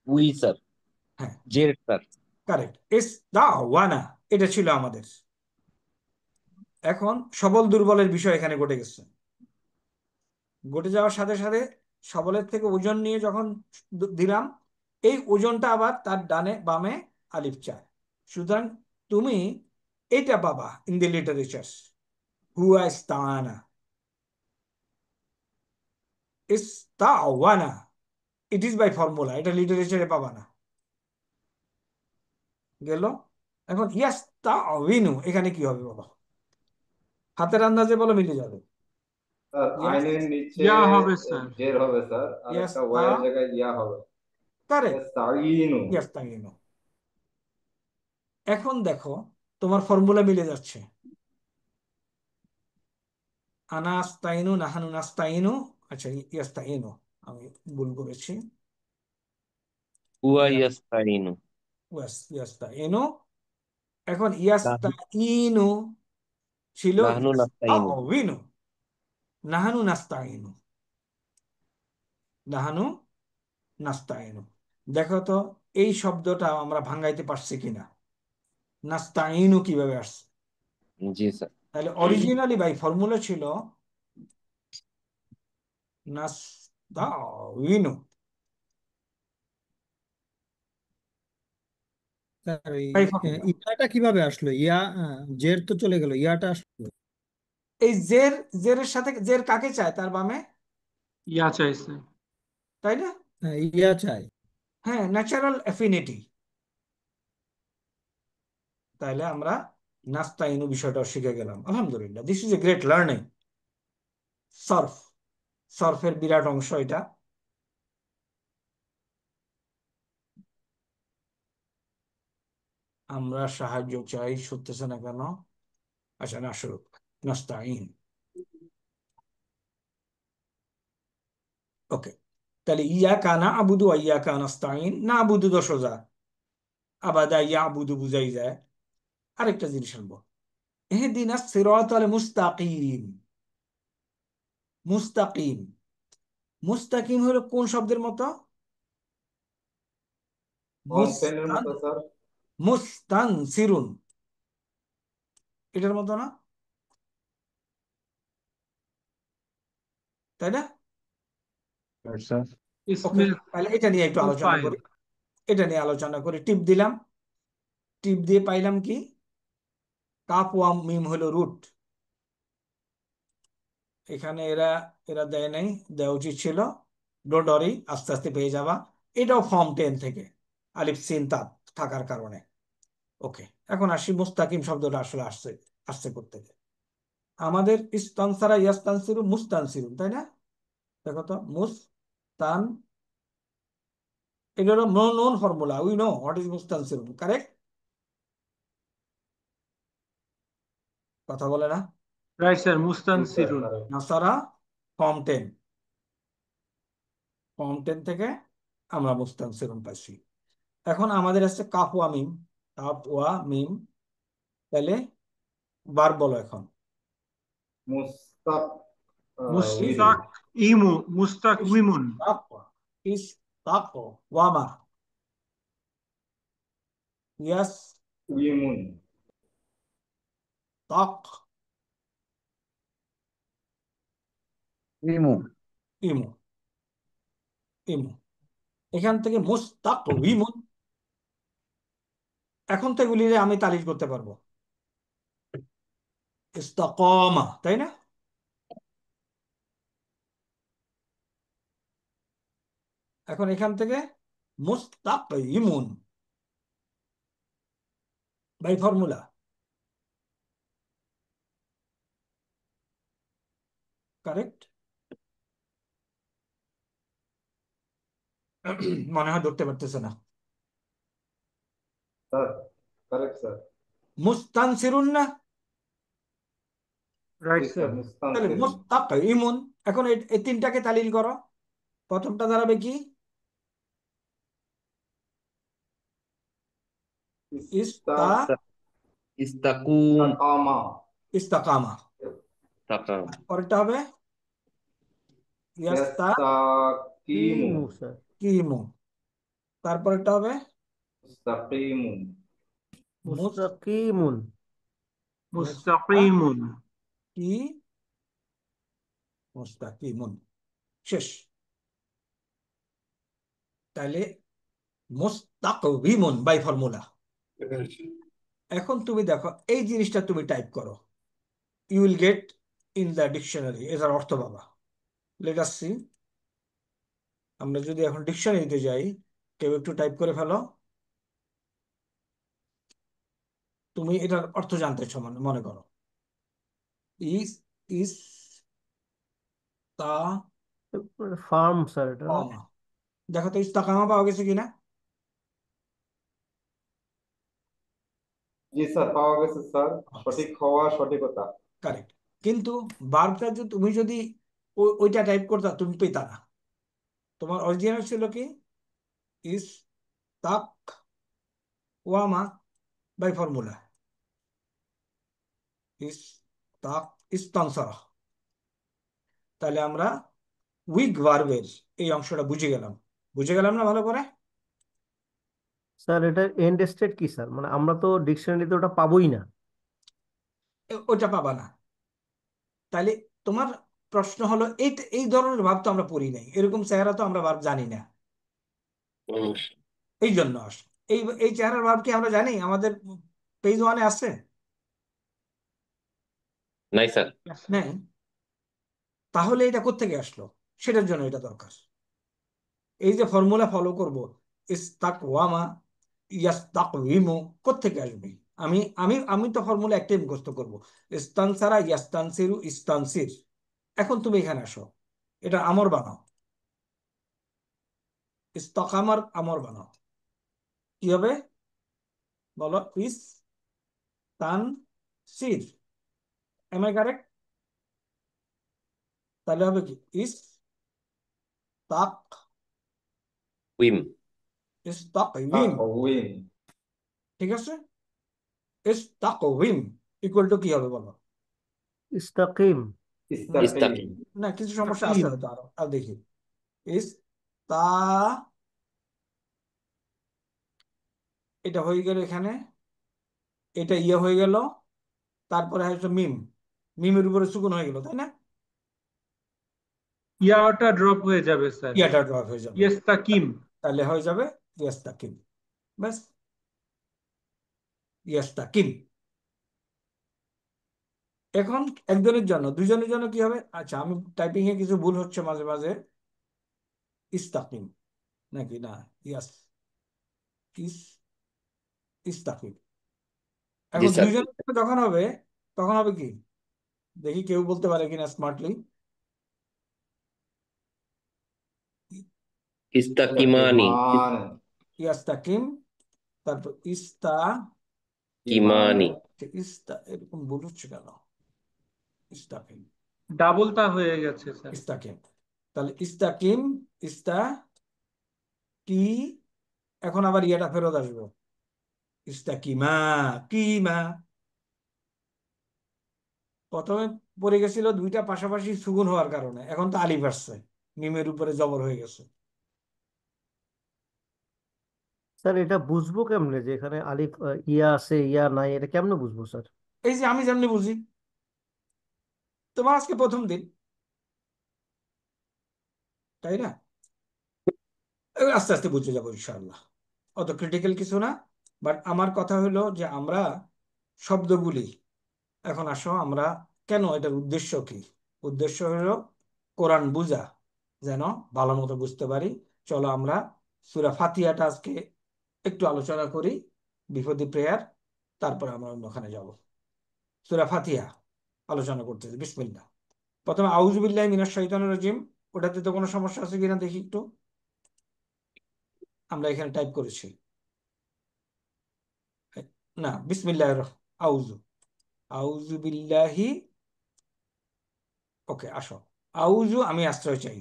উই স্যার, হ্যাঁ জের স্যার। কারেক্ট, ইস্তাওয়ানা, এটা ছিল আমাদের। এখন সবল দুর্বলের বিষয় এখানে ঘটে গেছে। ঘটে যাওয়ার সাথে সাথে সবলের থেকে ওজন নিয়ে যখন দিলাম, এই ওজনটা আবার তার ডানে বামে আলিফ চায়। সুতরাং তুমি এটা পাবা ইন দি লিটারেচার, হুয়া ইস্তাআনা, ইস্তাওয়ানা। ইট ইজ বাই ফর্মুলা, এটা লিটারেচারে পাবা না। গেল। এখন ইয়াস্তাউইনু, এখানে কি হবে বলো? হাতের আন্দাজে বলো, মিলে যাবে। স্যার ইয়াস, আইনের নিচে ইয়া হবে স্যার। জের হবে স্যার, আর একটা ইয়াস্তা, ওয়াইয়ের জায়গায় ইয়া হবে। কারেক্ট, সাইনু। ইয়াস্তাইনু। এখন দেখো তোমার ফর্মুলা মিলে যাচ্ছে। আনা আস্তাইনু, নাহানু নাস্তাইনু। আচ্ছা, ইয়াস্তাইনু, আমি ভুল করেছি। হুয়া ইয়াস্তাইনু। ইয়াস্তাইনু। এখন নাহনু ইয়াস্তাইনু ছিল নাহনু নাস্তাইনু। ইয়াস্তাউইনু। নাহানু নাস্তাইনু, নাহানু নাস্তাইনু। দেখো তো এই শব্দটা আমরা ভাঙাইতে পারছি কিনা, নাস্তাইনু কিভাবে আসছে? জি স্যার। তাহলে অরিজিনালি বাই ফর্মুলা ছিল নাস্তাইনু। স্যার ওই বাই ফর্মুলা। ইয়াটা কিভাবে আসলো? ইয়া জের তো চলে গেল, ইয়াটা আসলো। এই জের, জেরের সাথে জের কাকে চায় তার বামে? ইয়া চাইছে। তাই না? হ্যাঁ, ইয়া চাই। হ্যাঁ, ন্যাচারাল অ্যাফিনিটি। তাহলে আমরা নাস্তাইনু বিষয়টা শিখে গেলাম, আলহামদুলিল্লাহ। This is a great learning. সরফ, সরফের বিরাট অংশ এটা। আমরা সাহায্য চাই, শুনতেছে না কেন? আচ্ছা, না শুরু, নাস্তাইন। ওকে, তাহলে ইয়াকা নাবুদু ওয়া ইয়াকা নাস্তাইন। নাবুদু তো সোজা, আবাদা ইয়াবুদু বুঝাই যায়। আরেকটা জিনিস আনবো, ইহদিনাস সিরাতাল মুস্তাকিম। মুস্তাকিম, মুস্তাকিম হলো কোন শব্দের মতো? কনসেন্টের মুস্তান, মতো স্যার। মুস্তানসিরুন, এটার মতো না? তাই না? Right, sir. ওকে, ইসমে তাহলে এটা নিয়ে একটু আলোচনা ফাইল। করি। এটা নিয়ে আলোচনা করি, টিপ দিলাম। টিপ দিয়ে পাইলাম কি? কাপ ওয়াম মিম হলো রুট। এখানে এরা এরা দেয় নাই, দেওয়া উচিত ছিল। ডোন্ট ওয়ারি, আস্তে আস্তে পেয়ে যাবা। এটাও ফর্ম 10 থেকে, আলিফ সিন তা থাকার কারণে। ওকে, এখন আসি মুস্তাকিম শব্দটা আসলে আসছে আসছে করতে। আমাদের ইস্তানসারা ইয়াস্তানসিরু মুস্তানসিরুন, তাই না? দেখো তো, মুস্তান, এটা হলো known formula, we know what is মুস্তানসিরুন, কারেক্ট? কথা বলে না? রাইট স্যার, জি স্যার, মুস্তানসিরুন। কারেক্ট। নাসারা ফর্ম 10, ফর্ম 10 থেকে আমরা মুস্তানসিরুন পাইছি। এখন আমাদের আছে কাফ ওয়া মিম, কাফ ওয়া মিম। তাহলে বার বলো এখন। মুস্তাক উইরু। মুস্তাক ইমু, মুস্তাক উইমুন। ইস্তাক, ইস্তাক ওয়ামা, ইয়াস উইমুন। তাক Imu. ইমু, ইমু। এখান থেকে মুস্তাক উইমুন। এখন তো এগুলি আমি তালিল করতে পারবো, ইস্তাকামা, তাই না? এখন এখান থেকে মুস্তাক ইমুন বাই ফর্মুলা। কারেক্ট? মনে হয় ধরতে পারতেছে না। Sir correct sir. মুস্তানসিরুন না? রাইট জি স্যার। স্যার তাহলে মুস্তানসিরুন। মুস্তাকিমুন। এখন এই তিনটাকে তালিল করো। প্রথমটা দাঁড়াবে কি? ইস্তা ইস্তাকুম ইস্তাকামা। ইস্তাকামা। তাকাম পরেরটা হবে ইয়াস্তাকিমু। স্যার। ইয়াস্তাকিমু। তারপরেরটা হবে মুস্তাকিমু। মুস্তাকিমুন। মুস্তাকিমুন। মুস্তাকিমুন। শেষ। তাহলে মুস্তাকবিমুন বাই ফর্মুলা। এখন তুমি দেখো এই জিনিসটা তুমি টাইপ করো, you will get in the dictionary এটার অর্থ পাবা। Let us see. আমরা যদি এখন ডিকশনারিতে যাই, কেউ একটু টাইপ করে ফেলো। তুমি এটার অর্থ জানতে চাও মনে করো। ইস ইস তা ফার্ম স্যার এটা না? কামা। দেখো তো ইস্তাকামা পাওয়া গেছে কিনা? জি স্যার পাওয়া গেছে স্যার, সঠিক হওয়া সঠিকতা। কারেক্ট। কিন্তু বার্বটা তুমি যদি ওইটা টাইপ করতা তুমি পেতা না। তোমার অরিজিনাল ছিল কি? ইস তাক ওয়ামা বাই ফর্মুলা। ইস তাক ইস্তানসারা। তাহলে আমরা উইক ভার্বের এই অংশটা বুঝে গেলাম। বুঝে গেলাম না ভালো করে? স্যার এটা এন্ড স্টেট কি স্যার? মানে আমরা তো ডিকশনারিতে ওটা পাবোই না। ওটা পাবা না। তাহলে তোমার প্রশ্ন হলো এই এই ধরনের ভাব তো আমরা পড়ি নাই, এরকম চেহারা তো আমরা ভাব জানি না, এই জন্য এই এই চেহারার ভাব কি আমরা জানি? আমাদের পেজ ওয়ানে আছে? নাই স্যার। নেই। তাহলে এটা কোত্থেকে আসলো? সেটার জন্য এটা দরকার। এই যে ফর্মুলা ফলো করব, ইস্তাকওয়ামা ইয়াস্তাকওয়িমু, কোত্থেকে আসবে? আমি আমি আমি তো ফর্মুলা একটাই মুখস্থ করব, ইস্তানসারা ইয়াস্তানসিরু ইস্তানসির। এখন তুমি এখানে আসো, এটা আমর বানাও। ইস্তাকামার আমর বানাও। কি হবে বলো? ইস তান সির। M I correct? তাহলে হবে কি? ইস তাক উইম ইস্তাকউইম। তাকওয়িম। ঠিক আছে? ইস্তাকউইম ইকুয়াল টু কি হবে বলো? ইস্তাকিম। ইস্তাকিম। ইস্তাকিম না, কিছু সমস্যা আছে মুস্তাকিম। হয়তো আরো, আর দেখি। ইস তা, এটা হয়ে গেল এখানে, এটা ইয়ে হয়ে গেল, তারপরে হচ্ছে মিম, মিমের উপরে সুকুন হয়ে গেল, তাই না? ইয়াটা ড্রপ হয়ে যাবে স্যার। ইয়াটা ড্রপ হয়ে যাবে। ইস্তাকিম। তাহলে হয়ে যাবে ইয়াস্তাকিম। ব্যাস, ইয়াস্তাকিম। এখন একজনের জন্য, দুজনের জন্য কি হবে? আচ্ছা, আমি টাইপিং এ কিছু ভুল হচ্ছে মাঝে মাঝে। ইস্তাকিম নাকি না, ইয়াস ইস ইস্তাকিম। জি এখন স্যার। দুইজনের জন্য যখন হবে, তখন হবে কি? দেখি কেউ বলতে পারে কিনা স্মার্টলি। ইস্তাকিমানি ইস্তাকিমান। ইয়াস্তাকিম, তারপর ইস্তা কিমানি ইস্তা, এরকম ভুল হচ্ছে কেন? ইস্তাকিম ডাবল তা হয়ে গেছে স্যার। ইস্তাকিম। তাহলে ইস্তাকিম ইস্তা কি, এখন আবার ইয়াটা ফেরত আসবো, ইস্তাকিমা কিমা। প্রথমে পড়ে গেছিল দুইটা পাশাপাশি সুগুন হওয়ার কারণে, এখন তো আলিফ আসছে, মিমের উপরে জবর হয়ে গেছে। স্যার এটা বুঝবো কেমনে যে এখানে আলিফ ইয়া আছে ইয়া নাই, এটা কেমনে বুঝবো স্যার? এই যে আমি যেমনি বুঝি, তোমার আজকে প্রথম দিন, তাই না? আস্তে আস্তে বুঝে যাবো ইনশাআল্লাহ, অত ক্রিটিক্যাল কিছু না। বাট আমার কথা হলো যে আমরা শব্দগুলি, এখন আসো আমরা, কেন, এটার উদ্দেশ্য কি? উদ্দেশ্য হলো কোরআন বুঝা, যেন ভালো মতো বুঝতে পারি। চলো আমরা সূরা ফাতিহাটা আজকে একটু আলোচনা করি, বিপদী প্রেয়ার, তারপরে আমরা অন্যখানে যাব। সূরা ফাতিহা আলোচনা করতেছি, বিসমিল্লাহ। প্রথমে আউযু বিল্লাহি মিনাশ শাইতানির রাজিম, ওটাতে তো কোনো সমস্যা আছে কিনা দেখি একটু। আমরা এখানে টাইপ করেছি, না বিসমিল্লাহির আউযু, আউযু বিল্লাহি, ওকে আসো, আউযু আমি আশ্রয় চাই,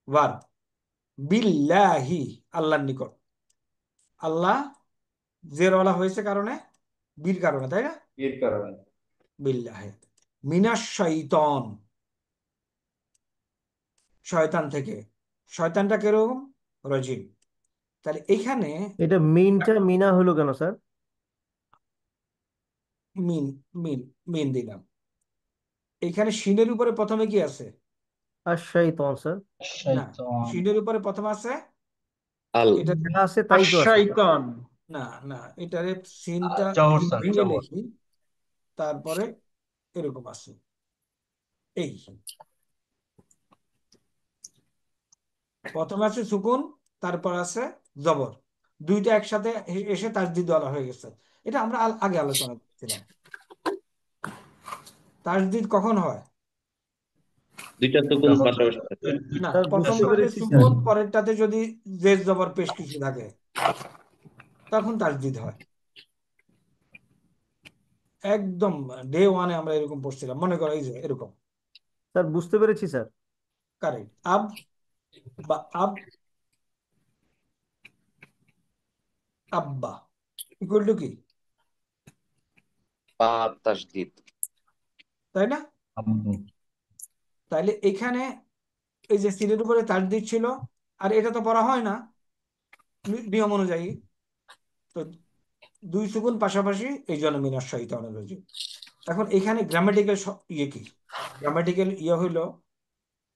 ভার্ব, বিল্লাহি আল্লাহর নিকট, আল্লাহ জেরওয়ালা হয়েছে কারণে, বির কারণে, তাই না? এর কারণে বিল্লাহি, মিনাশ শাইতান, শয়তান থেকে, শয়তানটা কিরকম? রাজিম। তাহলে এখানে এটা মিনা হলো কেন স্যার? মিন, মিন, মিন দিলাম। এখানে শিনের উপরে প্রথমে কি আছে? আর শাইতান স্যার, না, শয়তান। শিনের উপরে প্রথমে আছে আল। এটা, যা আছে তাই তো আছে স্যার। আশ-শাইতান। না না, এটারে সিনটা জবর স্যার, ভেঙে জবর। লিখি, তারপরে এরকম আছে, এই প্রথমে আছে সুকুন, তারপর আছে জবর, দুইটা একসাথে এসে তাসদিদ ওয়ালা হয়ে গেছে। এটা আমরা আগে আলোচনা করছিলাম। তাসদিদ কখন হয়? দুইটা সুকুন যখন পাশাপাশি থাকে। না, স্যার বুঝতে প্রথমটাতে পেরেছি স্যার। সুকুন, পরেরটাতে যদি জের জবর পেশ কিছু থাকে তখন তাসদিদ হয়। একদম ডে ওয়ানে আমরা এরকম পড়ছিলাম, মনে করো এই যে এরকম, স্যার বুঝতে পেরেছি স্যার। কারেক্ট। আব বা আব, আব্বা ইকুয়াল টু কি, বা তাসদিদ। তাই না? আব্বু। তাইলে এখানে এই যে সিলের উপরে তাসদিদ ছিল, আর এটা তো পড়া হয় না নিয়ম অনুযায়ী, তো দুই সুকুন পাশাপাশি, এই জন্য মিনাশ শাইতানির রাজিম। এখন এখানে গ্রামাটিক্যাল ইয়ে কি, গ্রামাটিক্যাল ইয়ে হইলো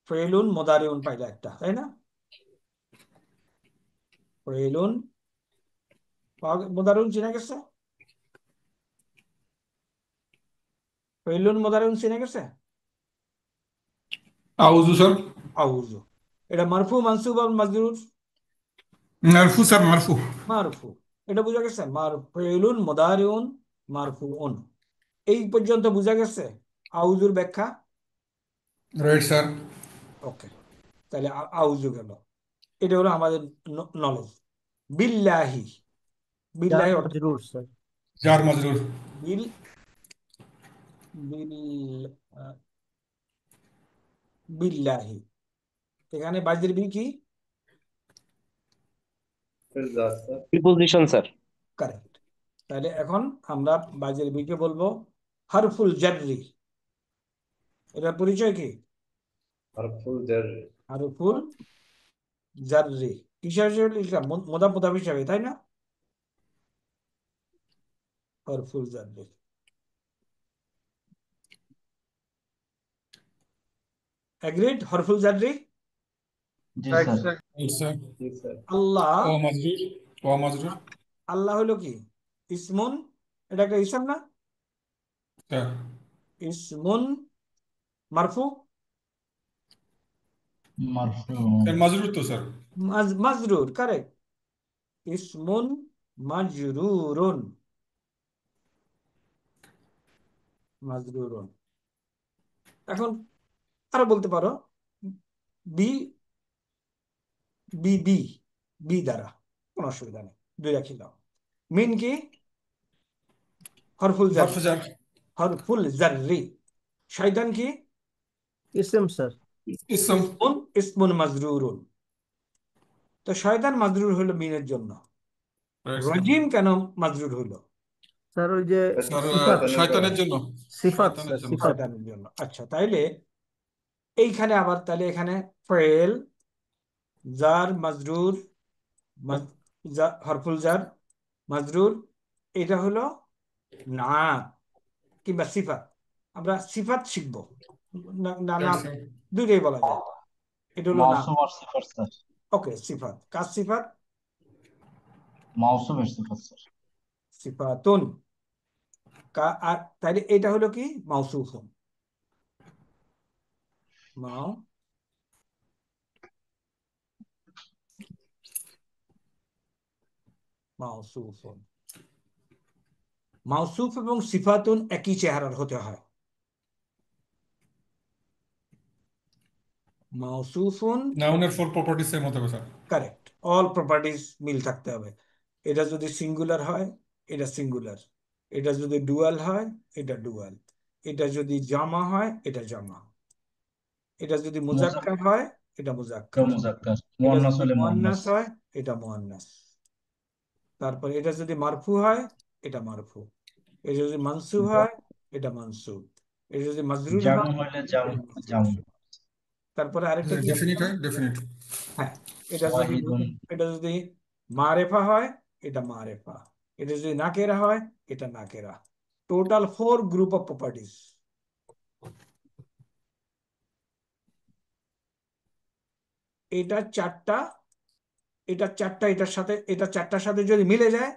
ফেলুন মোদারিউন পাইলা একটা, তাই না? ফেলুন মোদারিউন চিনা গেছে, ফেলুন মোদারিউন চিনা গেছে। আউযু স্যার, আউযু, এটা মারফু মানসুব আর মাজরুর, মারফু স্যার, মারফু। মারফু, এটা বুঝা গেছে, মারফুলুন মুদারিউন মারফুউন, এই পর্যন্ত বুঝা গেছে আউযুর ব্যাখ্যা। Right sir. ওকে, তাহলে আউযু গেল, এটা হলো আমাদের নলেজ। বিল্লাহি, জার বিল্লাহি অর্থ, মাজরুর স্যার। জার মাজরুর। বিল, বিল, আহ, বিল্লাহি, এখানে বাজের বি কি? ফিরজাস স্যার। Preposition sir. কারেক্ট। তাহলে এখন আমরা বাজের বি কে বলবো হারফুল জাররি, এটার পরিচয় কি? হারফুল জার। হারফুল জাররি কিসের হিসেবে লিখলাম? মুদাফ মুদাফ হিসাবে, তাই না? হারফুল জাররি, এগ্রিড, হরফুল জাররি। জি right sir. Sir. Right sir. জি স্যার। আল্লাহ, ও মাজরুর, ও মাজরুর। আল্লাহ হলো কি? ইসমুন, এটা একটা ইসম না? স্যার, ইসমুন মারফু, মারফু। স্যার মাজরুর তো স্যার। মাজরুর, কারেক্ট, ইসমুন মাজরুরুন, মাজরুরুন। এখন আরো বলতে পারো বি, বি বি, বি দ্বারা, কোনো অসুবিধা নেই, দুই রাখি দাও। মিন কি? হরফুল জার, হরফ জার। হরফুল জাররি। শয়তান কি? ইসম স্যার। ইসম। ইসমুন, ইসমুন মাজরুরুন। তো শয়তান মাজরুর হলো মিনের জন্য, রাইট স্যার। রাজিম কেন মাজরুর হলো? স্যার ওই যে স্যার সিফাত, শয়তানের জন্য। সিফাত শয়তানের স্যার, জন্য। সিফাত। শয়তানের জন্য। আচ্ছা, তাইলে এইখানে আবার, তাহলে এখানে ফেল, জার মাজরুর, হরফুল জার মাজরুর, এটা হলো নাত কিংবা সিফাত। আমরা সিফাত শিখবো, রাইট নাত স্যার। দুইটাই বলা যায়, এটা হলো নাত। মাউসুম আর সিফাত স্যার। ওকে, সিফাত, কাজ সিফাত, মাউসুম আর সিফাত স্যার। সিফাতুন, আর তাইলে এটা হলো কি? মাউসুফুন, মাও, মাউসুফুন। মাউসুফ এবং সিফাতুন একই চেহারার হতে হয়। মাউসুফুন, নাউনের ফোর প্রপার্টি সেম হতে হবে স্যার। কারেক্ট, অল প্রপার্টিজ মিল থাকতে হবে। এটা যদি সিঙ্গুলার হয় এটা সিঙ্গুলার, এটা যদি ডুয়াল হয় এটা ডুয়াল, এটা যদি জামা হয় এটা জামা, এটা যদি মুজাক্কার হয় এটা মুজাক্কার, মুজাক্কার, এটা মুয়ান্নাস যদি হলে মুয়ান্নাস মুয়ান্নাস। হয় এটা মুয়ান্নাস। তারপর এটা যদি মারফু হয় এটা মারফু, এটা যদি মানসুব হয় এটা মানসুব, এটা যদি মাজরুর জামু হয় হলে এটা মাজরুর। জামু। তারপরে আরেকটা কি আছে? ডেফিনিট হয়, ডেফিনিট। হ্যাঁ, এটা যদি ওয়াহিদুন। এটা যদি মারেফা হয় এটা মারেফা, এটা যদি নাকেরা হয় এটা নাকেরা। Total 4 group of properties. এটা চারটা, এটা চারটা, এটার সাথে এটা চারটার সাথে যদি মিলে যায়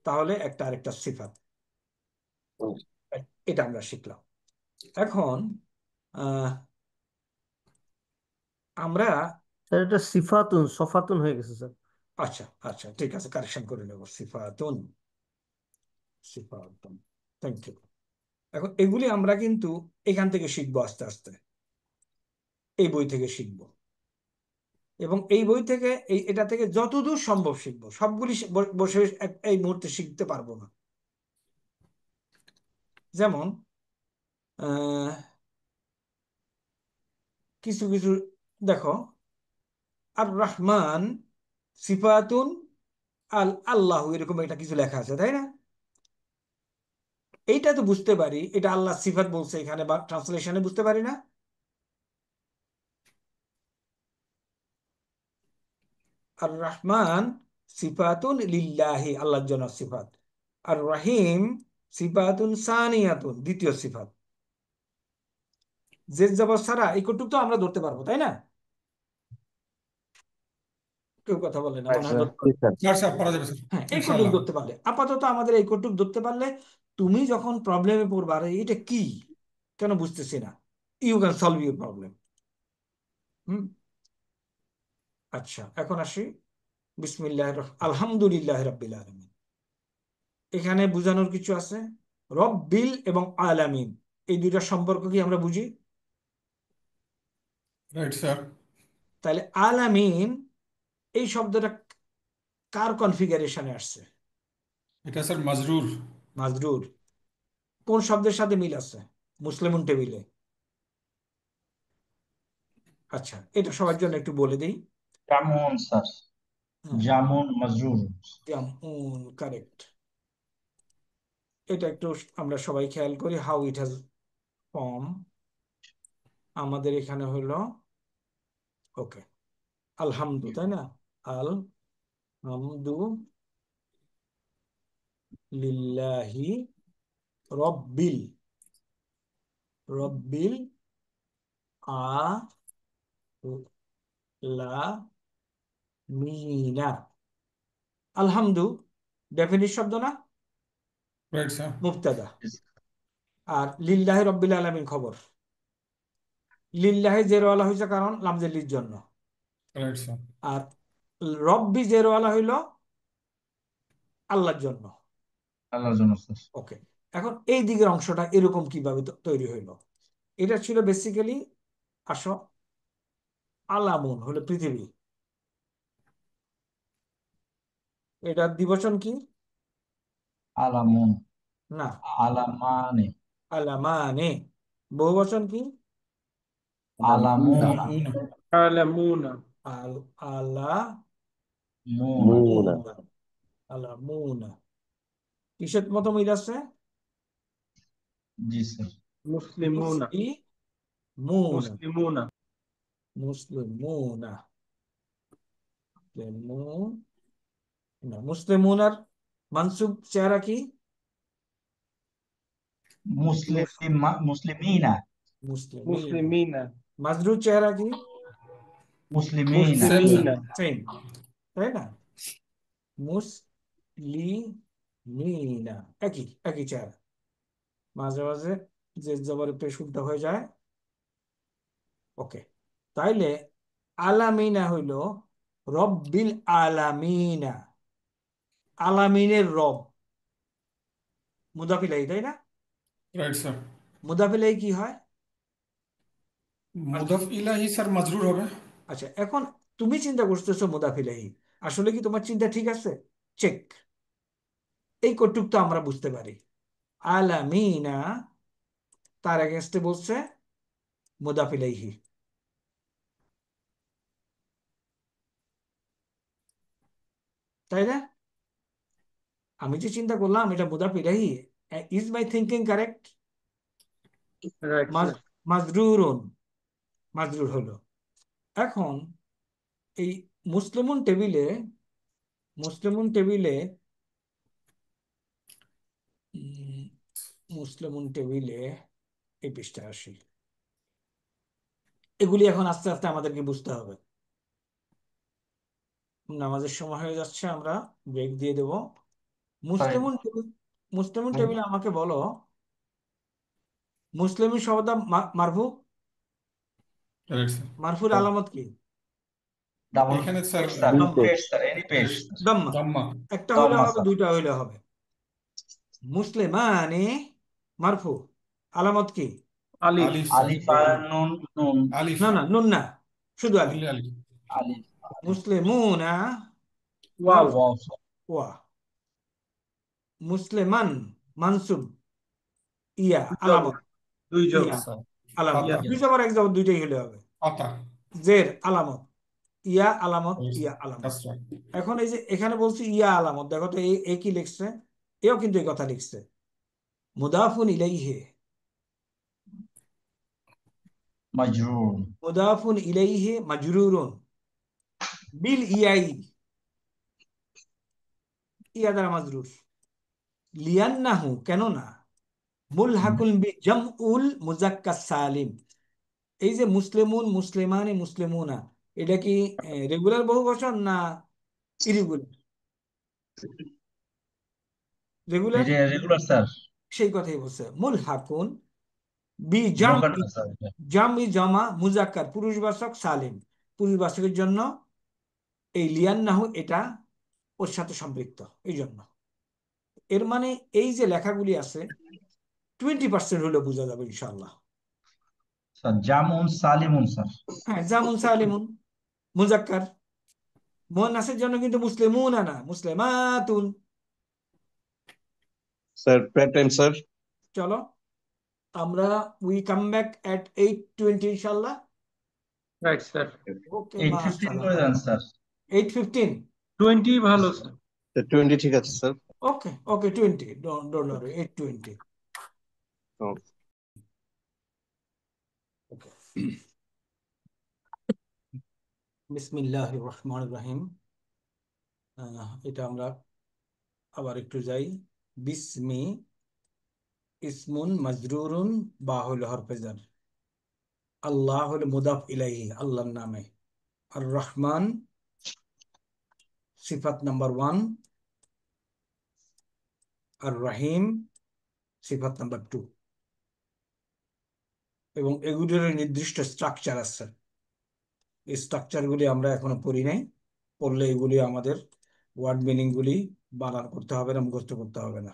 তাহলে একটা আরেকটা সিফাত। এটা আমরা শিখলাম। এখন আমরা স্যার এটা সিফাতুন সফাতুন হয়ে গেছে স্যার। আচ্ছা আচ্ছা ঠিক আছে, কারেকশন করে নেব, সিফাতুন, সিফাতুন, থ্যাংক ইউ। এখন এগুলি আমরা কিন্তু এখান থেকে শিখবো আস্তে আস্তে, এই বই থেকে শিখবো, এবং এই বই থেকে এটা থেকে যতদূর সম্ভব শিখবো। সবগুলি বসে এই মুহূর্তে শিখতে পারবো না। যেমন কিছু কিছু দেখো, আর রহমান সিফাতুন আল আল্লাহ, এরকম একটা কিছু লেখা আছে তাই না? এইটা তো বুঝতে পারি এটা আল্লাহ সিফাত বলছে এখানে, বা ট্রান্সলেশনে বুঝতে পারি না? আর রহমান সিফাতুন লিল্লাহি, আল্লাহর জন্য সিফাত। আর রহিম সিফাতুন সানিয়াতুন, দ্বিতীয় সিফাত। জেদ জবর ছাড়া এই কটুক তো আমরা ধরতে পারবো তাই না? কেউ কথা বলে না, মনে হয় ধরতে পারবো। স্যার স্যার পারা যাবে স্যার, হ্যাঁ, এই কটুক ইনশাআল্লাহ। ধরতে পারলে, আপাতত আমাদের এই কটুক ধরতে পারলে তুমি যখন প্রবলেমে পড়বা, আরে এটা কি, কেন বুঝতেছি না, you can solve your problem. Hmm, আচ্ছা এখন আসি আলহামদুলিল্লাহ রাব্বিল আলামিন। এখানে বুঝানোর কিছু আছে, রব্বিল এবং আলামিন এই দুইটার সম্পর্ক কি আমরা বুঝি? Right sir. তাহলে আলামিন এই শব্দটা কার কনফিগারেশনে আসছে? এটা স্যার মাজরুর। মাজরুর। কোন শব্দের সাথে মিল আছে? মুসলিমুন টেবিলে। আচ্ছা, এটা সবার জন্য একটু বলে দিই। জামুন স্যার, জামুন মাজরুর। কারেক্ট। এটা একটু আমরা সবাই খেয়াল করি, হাউ ইট হ্যাজ ফর্ম। আমাদের এখানে হলো ওকে আলহামদু, তাই না? আল হামদু লিল্লাহি রব্বিল, রব্বিল আ লা মিনা। আলহামদু ডেফিনিট শব্দ না, রাইট স্যার। মুবতাদা। আর লিল্লাহি রব্বিল আলামিন খবর। লিল্লাহি জেরওয়ালা হয়েছে কারণ লামজেলির জন্য, রাইট স্যার। আর রব্বি জেরওয়ালা হইল আল্লাহর জন্য। আল্লাহর জন্য স্যার। ওকে, এখন এই দিকের অংশটা এরকম কিভাবে তৈরি হইলো? এটা ছিল বেসিক্যালি, আসো, আলামুন হলো পৃথিবী, এটার দ্বিবচন কি? আলামুন। না, আলামানে। আলামানে। বহুবচন কি? আলামুনা। আলামুনা। আলামুনা। আল আলা মুনা। মুনা, আলামুনা। কিসের মতো মিল আছে? জি স্যার। মুসলিমুনা। মুসলিমুনা, মুসলিমুনা। মুসলিমুনা, মুসলিমুনার মানসুব চেহারা কি? মুসলিমিনা। মুসলিমিনা। মুসলিমিনা। মাজরুর চেহারা কি? মুসলিমিনা। Same sir. মুসলিমিনা। সেম, তাই না? মুসলিমিনা, একই একই চেহারা। মাঝে মাঝে যে জবরের পেশ উল্টা হয়ে যায়। ওকে, তাইলে আলামিনা হইল রব্বিল আলামিনা, আলামিনের রব, মুদাফ ইলাইহি, তাই না? Right sir. মুদাফ ইলাইহি কি হয়? মুদাফ ইলাহি স্যার মাজরুর হবে। আচ্ছা, এখন তুমি চিন্তা করতেছো মুদাফ ইলাইহি, আসলে কি তোমার চিন্তা ঠিক আছে? চেক। এই কটুক তো আমরা বুঝতে পারি। আলামিনা তার এগেনস্টে বলছে মুদাফ ইলাইহি, তাই না? আমি যে চিন্তা করলাম এটা মুদাফ ইলাইহি, is my thinking correct? Right sir. মাজরুরুন, মাজরুর হলো। এখন এই মুসলিমুন টেবিলে, মুসলিমুন টেবিলে উম, মুসলিমুন টেবিলে এই পৃষ্ঠা আসি, এগুলি এখন আস্তে আস্তে আমাদেরকে বুঝতে হবে। নামাজের সময় হয়ে যাচ্ছে, আমরা ব্রেক দিয়ে দেব। মুসলিমুন টেবিল, মুসলিমুন টেবিলে আমাকে বলো মুসলিমুন শব্দ মারফু, রাইট স্যার। মারফুর আলামত কি? ডাবল এখানে স্যার পেশ স্যার, দাম্মা, পেশ স্যার, এনি পেশ স্যার। দাম্মা। দাম্মা। একটা হইলে দম্মা হবে, স্যার। দুইটা হইলে হবে। মুসলিমানে মারফু, আলামত কি? আলিফ। আলিফ স্যার। আলিফ আর নুন, নুন, আলিফ। না না, নুন না, শুধু আলিফ। অনলি আলিফ। আলিফ, মুসলিমুনা ওয়াও। মারফু, ওয়াও স্যার। ওয়া। মুসলিমান মানসুব, ইয়া দুই জবর, আলামত, দুই জবর। ইয়া স্যার, আলামত, ফাতা। দুই জবর এক জবর দুইটাই হলে হবে। ফাতা। জের আলামত, ইয়া আলামত, ইয়া আলামত। কাসরা। এখন এই যে এখানে বলছি ইয়া আলামত, দেখো তো এই কি লিখছে, এও কিন্তু এই কথা লিখছে মুদাফুন ইলাইহি, মাজরুর। মুদাফুন ইলাইহি মাজরুরুন বিল ইয়াই, ইয়া দ্বারা মাজরুর। লিয়ান্নাহু, কেন না, মুলহাকুন বি জামউল মুজাক্কার সালিম। এই যে মুসলিমুন, মুসলিমানে, মুসলিমুনা, এটা কি রেগুলার বহুবচন না ইরেগুলার? রেগুলার, এটা রেগুলার স্যার, সেই কথাই বলছে। মুলহাকুন বি জাম, ব্রোকেন না স্যার এটা। জাম ই জমা মুজাক্কার পুরুষবাচক সালিম, পুরুষবাচকের জন্য এই লিয়ান্নাহু এটা ওর সাথে সম্পৃক্ত, এই জন্য। এর মানে এই যে লেখাগুলি আছে 20% হলেও বোঝা যাবে ইনশাআল্লাহ। স্যার জামুন সালিমুন স্যার। হ্যাঁ, জামুন সালিমুন মুজাক্কার, মুয়ান্নাসের জন্য কিন্তু মুসলিমুন না, মুসলিমাতুন। Sir prayer time sir. চলো আমরা উই কাম ব্যাক এট 8:20 ইনশাআল্লাহ। Right sir. ওকে, 8:15 করে দেন স্যার। 8:15। 20 ভালো স্যার। 20 ঠিক আছে sir. Okay okay, 20, don't worry, 8:20। ওকে, বিসমিল্লাহির রহমানির রহিম। এটা আমরা আবার একটু যাই। বিসমি ইসমুন মাজরুরুন, বা হলো হরফে জার, আল্লাহ হলো মুদাফ ইলাইহি আল্লাহর নামে, আর রহমান সিফাত নাম্বার 1, আর রহিম সিফাত নাম্বার 2। এবং এগুলির নির্দিষ্ট স্ট্রাকচার আছে, এই স্ট্রাকচারগুলি আমরা এখনো পড়ি নাই। পড়লে এগুলি আমাদের ওয়ার্ড মিনিং গুলি বানান করতে হবে না, মুখস্থ করতে হবে না।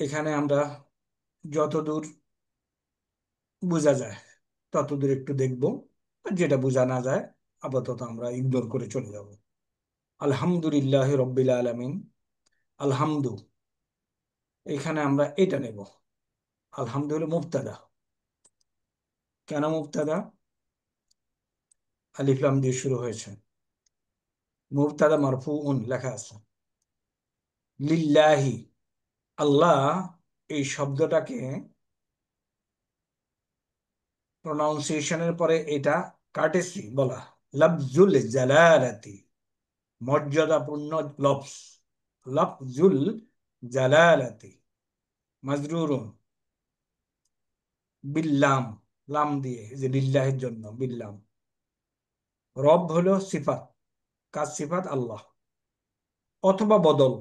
এখানে আমরা যতদূর বোঝা যায় ততদূর একটু দেখব, আর যেটা বোঝা না যায় আপাতত আমরা ইগনোর করে চলে যাব। আলহামদুলিল্লাহ রব্বিল আলামিন, আলহামদু, এখানে আমরা এটা নেব। আলহামদুলিল্লাহ মুবতাদা, কেন মুবতাদা? আলিফ লাম দিয়ে শুরু হয়েছে, মুবতাদা মারফুউন লেখা আছে। লিল্লাহি, আল্লাহ এই শব্দটাকে প্রনাউন্সিয়েশনের পরে এটা কার্টেসি বলা, লফজুল জালালাতি, মর্যাদাপূর্ণ লফজ, লফজুল জালালাতি, মাজরুরুন বিল্লাম, লাম দিয়ে, এই যে লিল্লাহের জন্য বিল্লাম। রব হলো সিফাত, কাজ সিফাত আল্লাহ, অথবা বদল।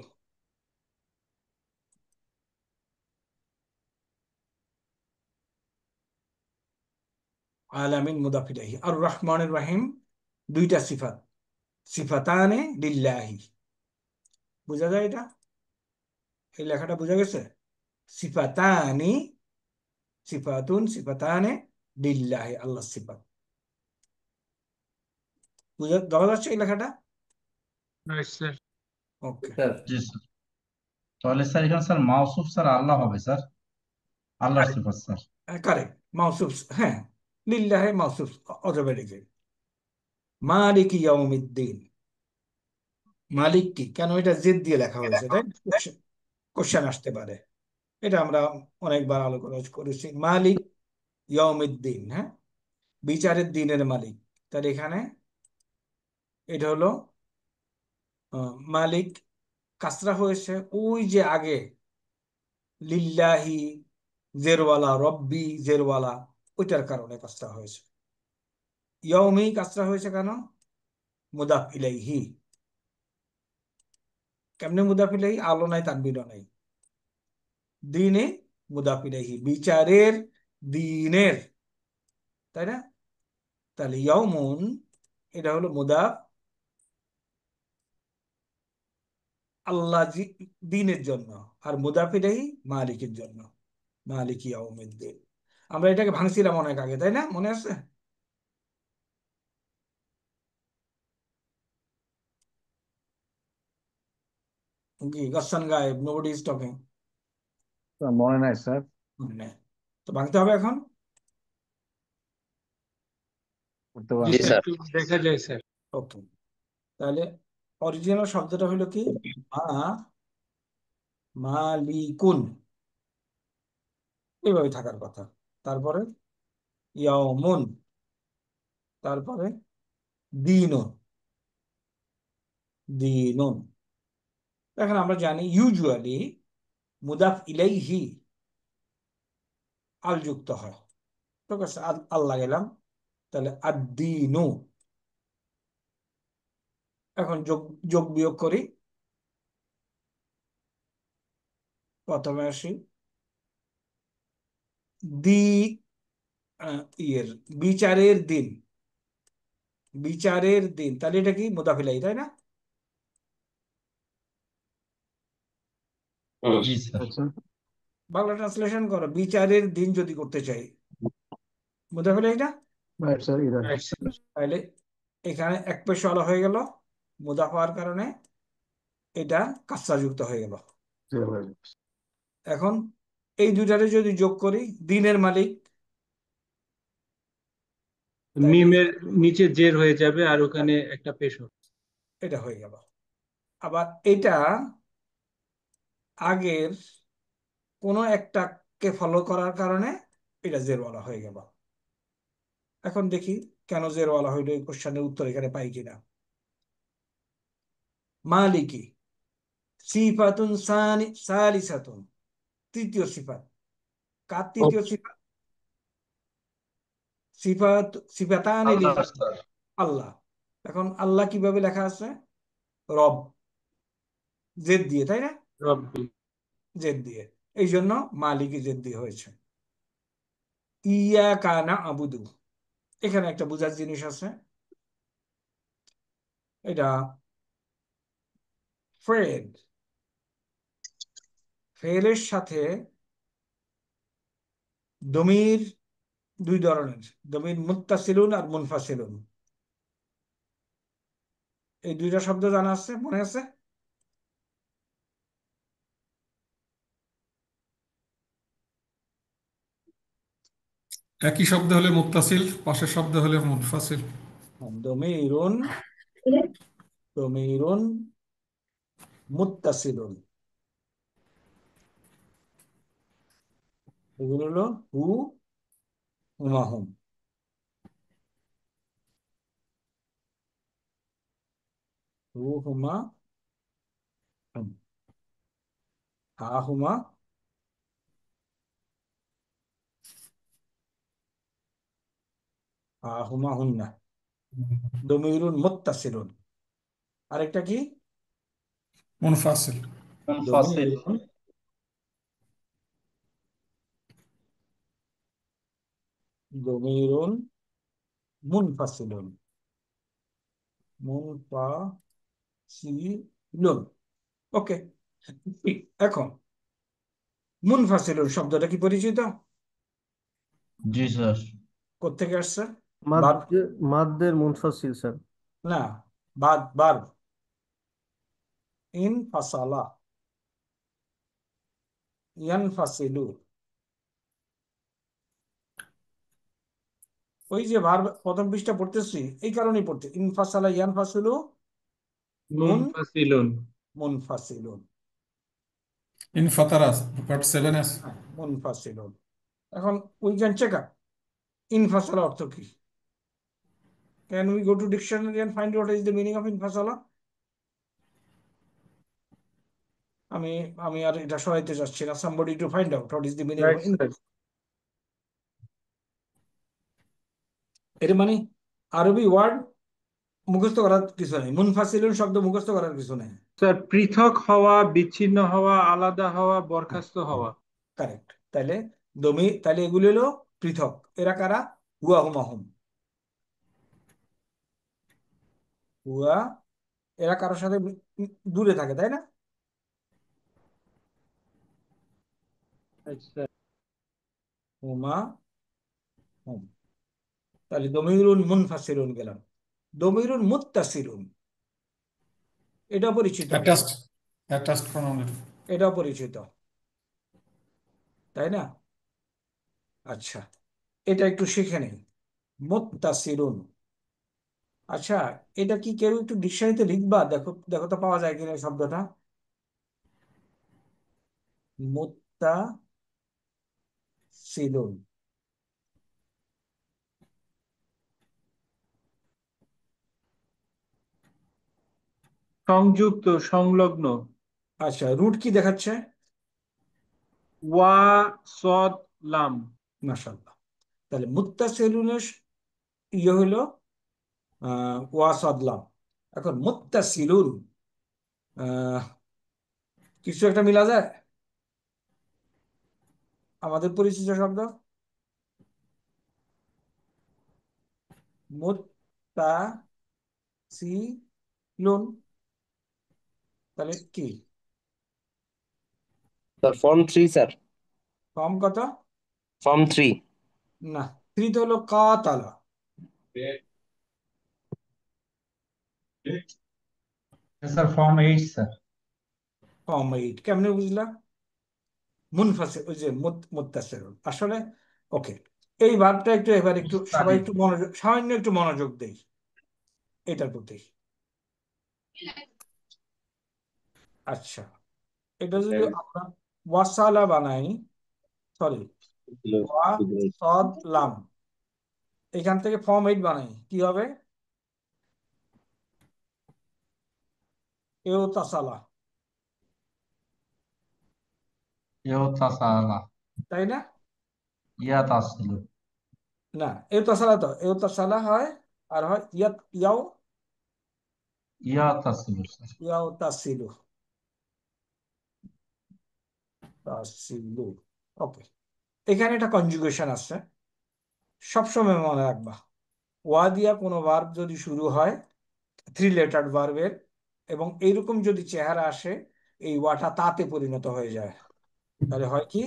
আলামিন মুদাফ ইলাইহি, আর রহমানির রহিম দুইটা সিফাত, সিফাতানে লিল্লাহি। বোঝা যায় এটা? এই লেখাটা বোঝা গেছে? সিফাতানি সিফাতুন সিফাতানে লিল্লাহি, আল্লাহ সিফাত। বোঝা যাচ্ছে এই লেখাটা? Right sir. ওকে, স্যার জি স্যার। তাহলে স্যার এখানে স্যার মাওসুফ স্যার আল্লাহ হবে স্যার, আল্লাহর সিফাত স্যার। কারেক্ট, মাউসুফ, হ্যাঁ, লিল্লাহি মাউসুফ, অটোমেটিক। মালিক ইয়াউমিদ্দিন, মালিক কি, কেন এটা জেদ দিয়ে লেখা হয়েছে, তাই কোশ্চেন আসতে পারে। এটা আমরা অনেকবার আলোচনা করেছি। মালিক ইয়াউমিদ্দিন, হ্যাঁ, বিচারের দিনের মালিক। তাহলে এখানে এটা হলো মালিক, কাসরা হয়েছে ওই যে আগে লিল্লাহি জেরওয়ালা, রব্বি জেরওয়ালা, ওইটার কারণে কাসরা হয়েছে। ইয়াউমি কাসরা হয়েছে কেন? মুদাফ ইলাইহি। কেমনে মুদাফ ইলাইহি? আলো নাই, তানবিরও নাই। দিনে মুদাফ ইলাইহি, বিচারের দিনের, তাই না? তাহলে ইয়াউমুন এটা হলো মুদাফ, আল্লাহ দিনের জন্য, আর মুদাফ ইলাইহি মালিকের জন্য, মালিক ইয়াউমিদ্দিন। আমরা এটাকে ভাঙছিলাম অনেক আগে, তাই না? মনে আছে? কি গাসান গায়েব, নোবডি ইজ টকিং। মনে নাই স্যার। তো ভাঙতে হবে এখন। করতে জি পারবো। স্যার, একটু দেখা যায় স্যার। ওকে, তাহলে অরিজিনাল শব্দটা হলো কি? মালিকুন, এইভাবে থাকার কথা। তারপরে ইয়াউমুন, তারপরে দিনুন, দিনুন। এখন আমরা জানি ইউজুয়ালি মুদাফ ইলাইহি আল যুক্ত হয়, ঠিক আছে, আল্লাহ গেলাম, তাহলে আদ-দীনু। এখন যোগ যোগ বিয়োগ করি। প্রথমে আসি দি ইয়ের বিচারের দিন, বিচারের দিন, তাহলে এটা কি মুদাফ ইলাইহি, তাই না? জি স্যার। আচ্ছা, বাংলা ট্রান্সলেশন করো, বিচারের দিন যদি করতে চাই, মুদাফ ইলাইহি না? রাইট স্যার, ইলাহি। Right sir. তাহলে এখানে এক পেশ আলা হয়ে গেল, মুদাফ হওয়ার কারণে এটা কাসরা যুক্ত হয়ে গেল। জি, হয়ে যাবে। এখন এই দুইটারে যদি যোগ করি, দিনের মালিক, তাহলে মিমের নিচে জের হয়ে যাবে আর ওখানে একটা পেশ হবে। এটা হয়ে গেল। আবার এটা আগের কোনো একটাকে ফলো করার কারণে এটা জেরওয়ালা হয়ে গেল। এখন দেখি কেন জেরওয়ালা হইলো, এই কোশ্চেনের উত্তর এখানে পাই কিনা। মালিকি সিফাতুন সালিসাতুন, তৃতীয় সিফাত। কার তৃতীয় সিফাত? সিফাতান আল্লাহ লিল্লাহ, স্যার। আল্লাহ। এখন আল্লাহ কিভাবে লেখা আছে? রব, জেদ দিয়ে, তাই না? রব্বি। জেদ দিয়ে, এই জন্য মালিকি জেদ দিয়ে হয়েছে। ইয়াকা না'বুদু, এখানে একটা বোঝার জিনিস আছে। এটা ফেল, ফেলের সাথে দমির দুই ধরনের, দমির মুত্তাসিলুন আর মুনফাসিলুন। এই দুইটা শব্দ জানা আছে, মনে আছে? একই শব্দ হলে মুত্তাসিল, পাশের শব্দ হলে মুনফাসিল। দমিরুন, দমিরুন মুত্তাসিলুন, এগুলো হলো হু, হুমা হুম, হু হুমা হুম, হা হুমা, হা হুমা হুন্না, দমিরুন মুত্তাসিলুন। আরেকটা কি? মুনফাসিল। মুনফাসিল। দমিরুন, দমিরুন মুনফাসিলুন, মুনফাসিলুন। ওকে, এখন মুনফাসিলুন শব্দটা কি পরিচিত? জি স্যার। কোত্থেকে আসছে? মাদ বাদ, মাদ্দের মুনফাসিল স্যার। না, বাদ ইন ফাসালা ইয়ানফাসিলু, ওই যে ভার্ব প্রথম পৃষ্ঠা পড়তেছি এই কারণেই পড়তে, ইনফাসালা ইয়ানফাসিলু মুন মুনফাসিলুন। মুনফাসিলুন। ইন ফাতারাস পার্ট 7 এস। হ্যাঁ, মুনফাসিলুন। এখন উই ক্যান চেক আপ ইনফাসালা অর্থ কি। Can we go to dictionary and find what is the meaning of ইনফাসালা? আমি আমি আর এটা সহায়তে যাচ্ছি না, somebody to find out what is the meaning of right sir. এর মানে আরবি ওয়ার্ড মুখস্থ করার কিছু নেই, মুনফাসিলুন শব্দ মুখস্থ করার কিছু নেই। স্যার পৃথক হওয়া, বিচ্ছিন্ন হওয়া, আলাদা হওয়া, বরখাস্ত হওয়া। কারেক্ট। তাহলে তাহলে এগুলো হলো পৃথক। এরা কারা? হুয়া হুম আহুম। হুয়া, এরা কারোর সাথে দূরে থাকে, তাই না? আচ্ছা। হুমা হুম। তাহলে দমিরুন মুনফাসিলুন গেলাম। দমিরুন মুত্তাসিলুন, এটা পরিচিত, অ্যাটাচড অ্যাটাচড প্রোনাউন। এটাও পরিচিত, তাই না? আচ্ছা, এটা একটু শিখে নেই। মুত্তাসিলুন, আচ্ছা, এটা কি কেউ একটু ডিকশনারিতে লিখবা? দেখো দেখো তো পাওয়া যায় কিনা এই শব্দটা। মুত্তাসিলুন, সংযুক্ত, সংলগ্ন। আচ্ছা, রুট কি দেখাচ্ছে? ওয়া, সদ, লাম। মাশাআল্লাহ। তাহলে মুত্তাসিলুনের ইয়ে হইলো ওয়াসাদলাম। এখন মুত্তাসিলুন, আহ কিছু একটা মিলা যায় আমাদের পরিচিত শব্দ মুত্তাসিলুন, তাহলে কি? Sir form 3 sir. ফর্ম কত? ফর্ম 3। না, থ্রি তো হলো কাতালা। Sir form 8 sir. Form eight কেমনে বুঝলা? মুনফাসিল, ওই যে মুত্তাসিলুন আসলে। ওকে, এই ভাবটা একটু এবার একটু সবাই মুস্তারিদ। একটু মনোযোগ, সামান্য একটু মনোযোগ দেই এটার প্রতি। আচ্ছা, এটা যদি আমরা ওয়াসালা বানাই, সরি, ওয়া সদ লাম, এখান থেকে ফর্ম এইট বানাই, কি হবে? এও তাসালা, ইয়া তাসালা। তাই না? ইয়া তাসিলু। না, এও তাসালা, তো এও তাসালা হয়, আর হয় ইয়াও ইয়া তাসিলু স্যার। ইয়াও তাসিলু, তাসিলু। ওকে, এখানে একটা কনজুগেশন আছে, সবসময় মনে রাখবা। ওয়া দিয়া কোনো ভার্ব যদি শুরু হয়, থ্রি লেটার ভার্বের, এবং এইরকম যদি চেহারা আসে, এই ওয়াটা তাতে পরিণত হয়ে যায়, তাহলে হয় কি?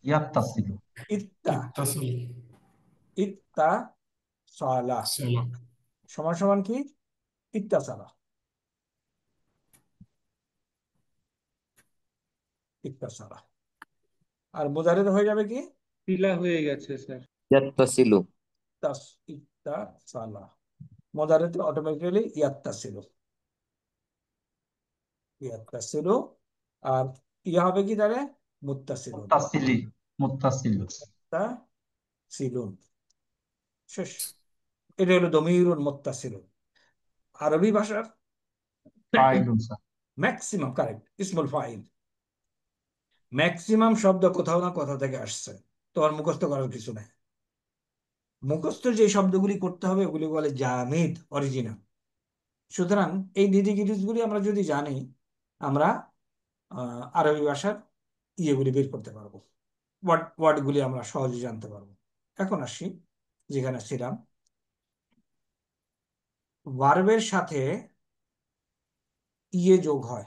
ইয়া তাসিলু। ইত্তা, ইত্তাসিল ইত্তা সালা, সালাম। সমান সমান কি? ইত্তাসালা, ইত্তাসালা। আর মুজারিদ হয়ে যাবে কি? পিলা হয়ে গেছে স্যার। ইয়াত্তাসিলু। তাস, ইত্তাসালা। মুজারিদ অটোমেটিক্যালি ইয়াত্তাসিলু, ইয়াত্তাসিলু। আর ইয়া হবে কি তাহলে? মুত্তাসিলুন, মুত্তাসিলি। মুত্তাসিলু। মুত্তাসিলুন। শেষ। এটা হলো দমিরুন মুত্তাসিলুন। আরবি ভাষার ফাইলুন স্যার। ম্যাক্সিমাম, কারেক্ট, ইসমুল ফাইল। ম্যাক্সিমাম শব্দ কোথাও না কোথাও থেকে আসছে, তোমার মুখস্থ করার কিছু নাই। মুখস্থ যে শব্দগুলি করতে হবে ওগুলি বলে জামিদ, অরিজিনাল। সুতরাং এই নিটিগিটিস গুলি আমরা যদি জানি, আমরা আরবি ভাষার ইয়েগুলি বের করতে পারবো, ওয়ার্ডগুলি আমরা সহজে জানতে পারবো। এখন আসি যেখানে ছিলাম, ভার্বের সাথে ইয়ে যোগ হয়,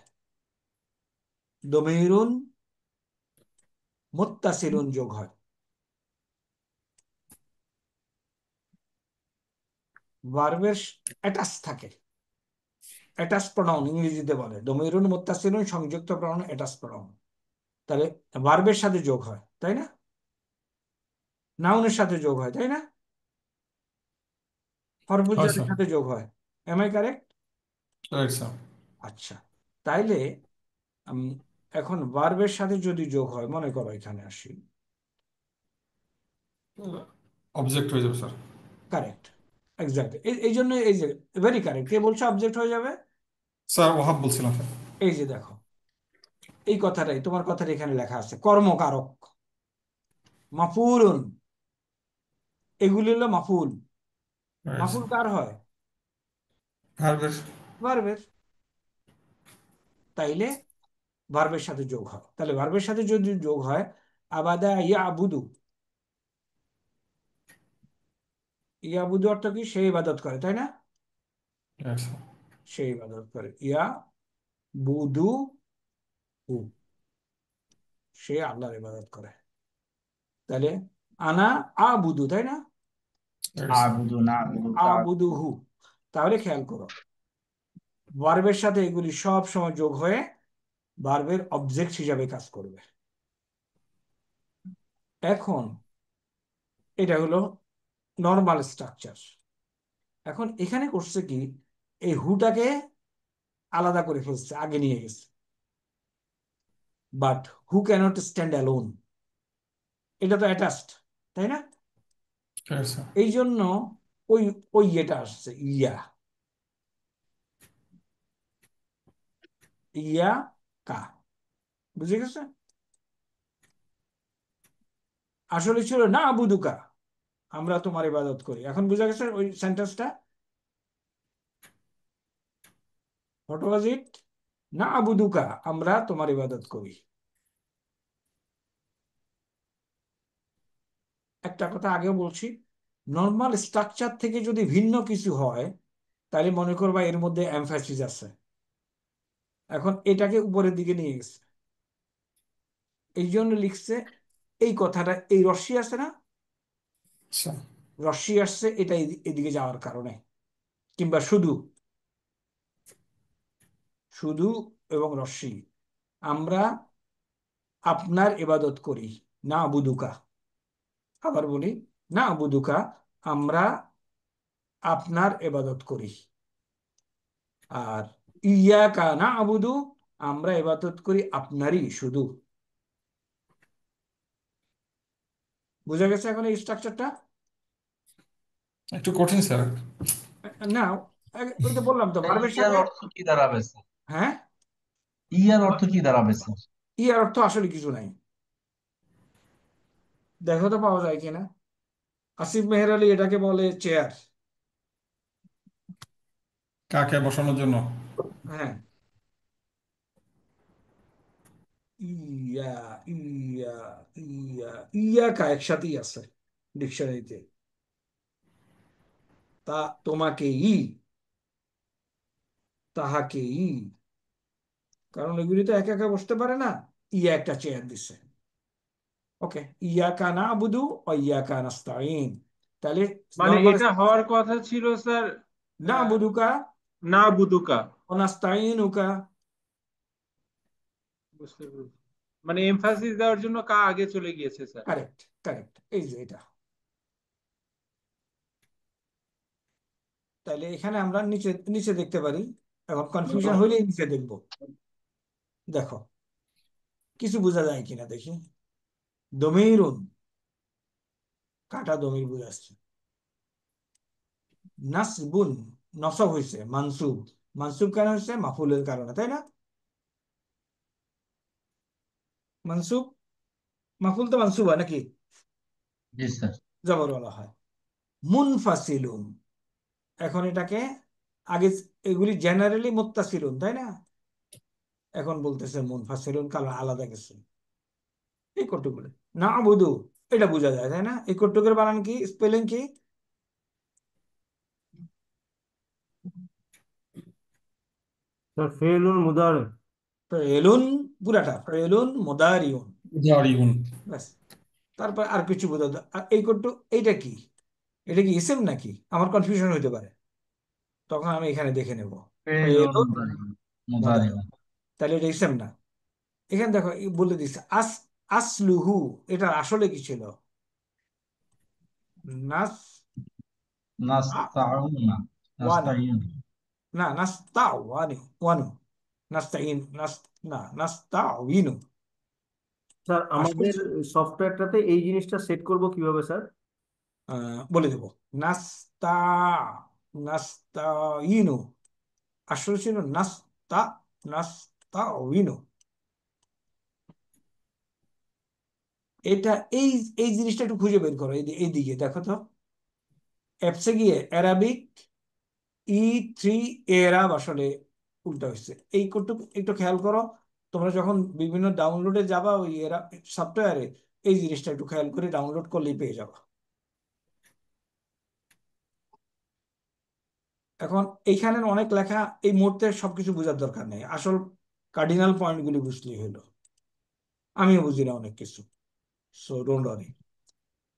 দমিরুন মুত্তাসিলুন যোগ হয়। ভার্বের অ্যাটাচ থাকে, অ্যাটাচ প্রনাউন ইংরেজিতে বলে, দমিরুন মুত্তাসিলুন সংযুক্ত প্রনাউন অ্যাটাচ প্রনাউন, তাহলে ভার্বের সাথে যোগ হয়, তাই না? নাউনের সাথে যোগ হয়, তাই না? হরফুল হয় জারের স্যার, সাথে যোগ হয়। Am I correct? Right sir. আচ্ছা, তাইলে আমি এখন ভার্বের সাথে যদি যোগ হয়, মনে করো এখানে আসি, অবজেক্ট হয়ে যাবে স্যার। কারেক্ট, এক্সাক্ট, এই জন্য এই যে ভেরি কারেক্ট, কে বলছো অবজেক্ট হয়ে যাবে? স্যার ওহাব বলছিলাম স্যার। এই যে দেখো, এই কথাটাই, তোমার কথাটা এখানে লেখা আছে, কর্মকারক, মাফুলুন, এগুলি হলো মাফুল। Right মাফুল sir. কার হয়? ভার্বের। ভার্বের। তাইলে ভার্বের সাথে যোগ হয়, তাহলে ভার্বের সাথে যদি যোগ হয়, আবাদা ইয়াবুদু, ইয়াবুদু অর্থ কি? সে ইবাদত করে, তাই না? Right sir. সে ইবাদত করে, ইয়া বুদু হু, সে আল্লাহর ইবাদত করে। তাহলে আনা আবুদু, তাই না? Right sir. আবুদু না আবুদু তা আবুদু হু। তাহলে খেয়াল করো, ভার্বের সাথে এগুলি সব সময় যোগ হয়ে ভার্বের অবজেক্ট হিসাবে কাজ করবে। এখন এটা হলো নর্মাল স্ট্রাকচার। এখন এখানে করছে কি, এই হুটাকে আলাদা করে ফেলছে, আগে নিয়ে গেছে। But who cannot stand alone, এটা তো অ্যাটাচড, তাই না? Right sir. এই জন্য ওই ওই এটা আসছে, ইয়া, ইয়া কা, বুঝে গেছে? আসলে ছিল না আবুদুকা, আমরা তোমার ইবাদত করি। এখন বুঝা গেছে ওই সেন্টেন্সটা? হোয়াট ওয়াজ ইট? না আবুদুকা, আমরা তোমার ইবাদত করি। একটা কথা আগেও বলছি, নর্মাল স্ট্রাকচার থেকে যদি ভিন্ন কিছু হয়, তাহলে মনে করবা এর মধ্যে এমফ্যাসিস আছে। এখন এটাকে উপরের দিকে নিয়ে গেছে, এই জন্য লিখছে এই কথাটা, এই রশ্মি আছে না, আচ্ছা। রশ্মি আসছে এটা এদিকে যাওয়ার কারণে, কিংবা শুধু, শুধু এবং রশ্মি, আমরা আপনার ইবাদত করি, না বুদুকা। আবার বলি, না বুদুকা, আমরা আপনার ইবাদত করি। আর ইয়াকা না আবুদু, আমরা ইবাদত করি আপনারই শুধু। বুঝা গেছে এখন এই স্ট্রাকচারটা? একটু কঠিন স্যার। না, ওই তো বললাম তো, ভার্বের ইয়ার সাথে। অর্থ কি দাঁড়াবে স্যার? হ্যাঁ, ইয়ার অর্থ কি দাঁড়াবে স্যার? ইয়ার অর্থ আসলে কিছু নাই, দেখো তো পাওয়া যায় কিনা। আসিফ মেহের আলী এটাকে বলে চেয়ার। কাকে বসানোর জন্য? হ্যাঁ, ইয়া, ইয়া, ইয়া, ইয়াকা একসাথেই আছে ডিকশনারিতে। তা তোমাকে ই, তাহাকে ই, কারণ এগুলি তো একা একা বসতে পারে না, ইয়া একটা চেয়ার দিছে। ওকে, ইয়াকা না আবুদু ও ইয়াকা নাস্তাইন, তাহলে মানে নর্মাল এটা হওয়ার কথা ছিল স্যার, না আবুদুকা না বুদুকা। ও নাস্তাইনুকা। বুঝতে পেরেছি, মানে এমফাসিস দেওয়ার জন্য কা আগে চলে গিয়েছে স্যার। কারেক্ট, কারেক্ট, এই যে এটা। তাহলে এখানে আমরা নিচে নিচে দেখতে পারি, এখন কনফিউশন হইলেই নিচে দেখবো। দেখো কিছু বোঝা যায় কিনা দেখি। দমিরুন, কাটা দমির বুঝাচ্ছে। নাসবুন, নসব হয়েছে, মানসুব, মানসুব কেন হয়েছে? মাফুলের কারণে, তাই না? মানসুব, মাফুল তো মানসুব হয় নাকি? জি স্যার। জবর বলা হয়। মুনফাসিলুন, এখন এটাকে, আগে এগুলি জেনারেলি মুত্তাসিলুন, তাই না? এখন বলতেছে মুনফাসিলুন, কারণ আলাদা কিছু। এই কটুকুলো না বুধু, এটা বোঝা যায়, তাই না? এই কটুকের বানান কি, স্পেলিং কি? স্যার ফেলুল মুদারে। ফেলুন, পুরাটা ফেলুন মুদারিউন, জারিউন। ব্যাস। তারপর আর কিছু বোঝা যায়। আর এই কটু, এইটা কি? এটা কি ইসেম নাকি? আমার কনফিউশন হইতে পারে। তখন আমি এখানে দেখে নেব ফেলুন ফেলুন মুদারি মুদারি। মুদারি তাহলে এটা ইসেম না। এখানে দেখো বলে দিচ্ছে আসলুহু, এটা আসলে কি ছিল? নাস নাস্তাউনা ওয়ানা, নাস্তাইন না নাস্তা ওয়ানি ওয়ানু, নাস্তাইন না নাস্তাউইনু। স্যার আসল আমাদের সফটওয়্যারটাতে এই জিনিসটা সেট করব কিভাবে স্যার? বলে দেবো। নাস্তা নাস্তাইনু আসলে ছিল নাস্তাউইনু। এটা এই এই জিনিসটা একটু খুঁজে বের করো, এইদিকে দেখো তো, অ্যাপসে গিয়ে অ্যারাবিক E3 এরাব আসলে উল্টা হয়েছে। এই কোডটুকু একটু খেয়াল করো, তোমরা যখন বিভিন্ন ডাউনলোডে যাবা ওই এরা সফটওয়্যারে, এই জিনিসটা একটু খেয়াল করে ডাউনলোড করলেই পেয়ে যাবা। এখন এইখানে অনেক লেখা, এই মুহূর্তে সবকিছু বোঝার দরকার নেই, আসল কার্ডিনাল পয়েন্টগুলি বুঝলেই হলো। আমিও বুঝি না অনেক কিছু, সো ডোন্ট ওয়ারি।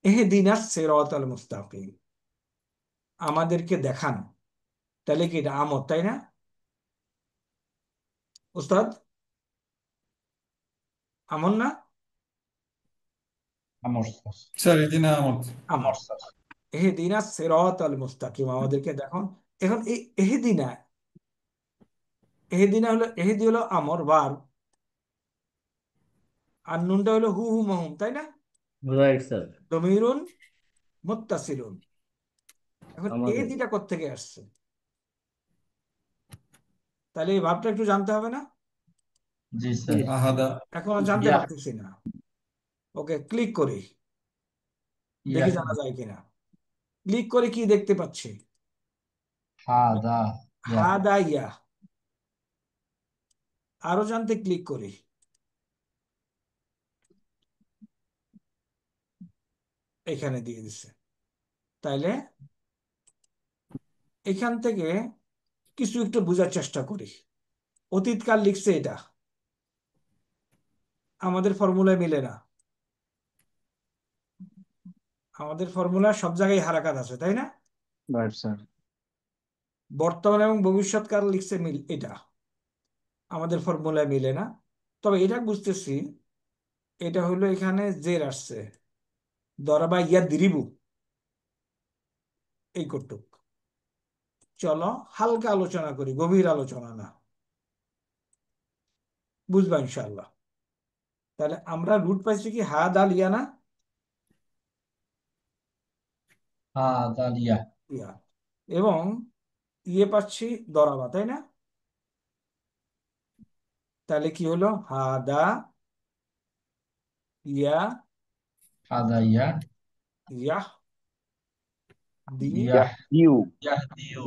ইহদিনাস সিরাতাল মুস্তাকিম, আমাদেরকে দেখান। তাহলে কি এটা আমত, তাই না উস্তাদ? আমন না? আমর স্যার স্যার এদিনে আমত। আমত। আমর স্যার এহদিনাস সিরাতাল মুস্তাকিম, আমাদেরকে দেখান। এখন এই এহদিনা, এহদিনা হলো, এহেদি হলো আমর বার, আর নুনটা হলো হু হু মাহুম, তাই না? Right sir. দমিরুন মুত্তাসিলুন। এখন আমাদের এহেদিটা কোত্থেকে আসছে? তাহলে এই ভাবটা একটু জানতে হবে না? জি স্যার আহাদা। এখন আর জানতে ইয়া পারতেছি না। ওকে, ক্লিক করি, ইয়া দেখি জানা যায় কিনা। ক্লিক করে কি দেখতে পাচ্ছি? হাদা ইয়া হাদা ইয়া। আরো জানতে ক্লিক করি, এখানে দিয়ে দিচ্ছে। তাইলে এখান থেকে কিছু একটু বোঝার চেষ্টা করি। অতীতকাল লিখছে, এটা আমাদের ফর্মুলায় মিলে না। আমাদের ফর্মুলা সব জায়গায় হারাকাত আছে, তাই না? Right sir. বর্তমান এবং ভবিষ্যৎকাল লিখছে এটা আমাদের ফর্মুলায় মিলে না। তবে এটা বুঝতেছি, এটা হলো এখানে জের আসছে, দরাবা ইয়া দিরিবু, এই কটুক। চলো হালকা আলোচনা করি, গভীর আলোচনা না, বুঝবা ইনশাল্লাহ। তাহলে আমরা রুট পাইছি কি হা দাল ইয়া না হাদা ইয়া ইয়া, এবং ইয়ে পাচ্ছি দরাবা, তাই না? তাহলে কি হলো? হা দা ইয়া হাদা ইয়া ইয়াহ দি ইয়া ইউ। ইয়াহদিউ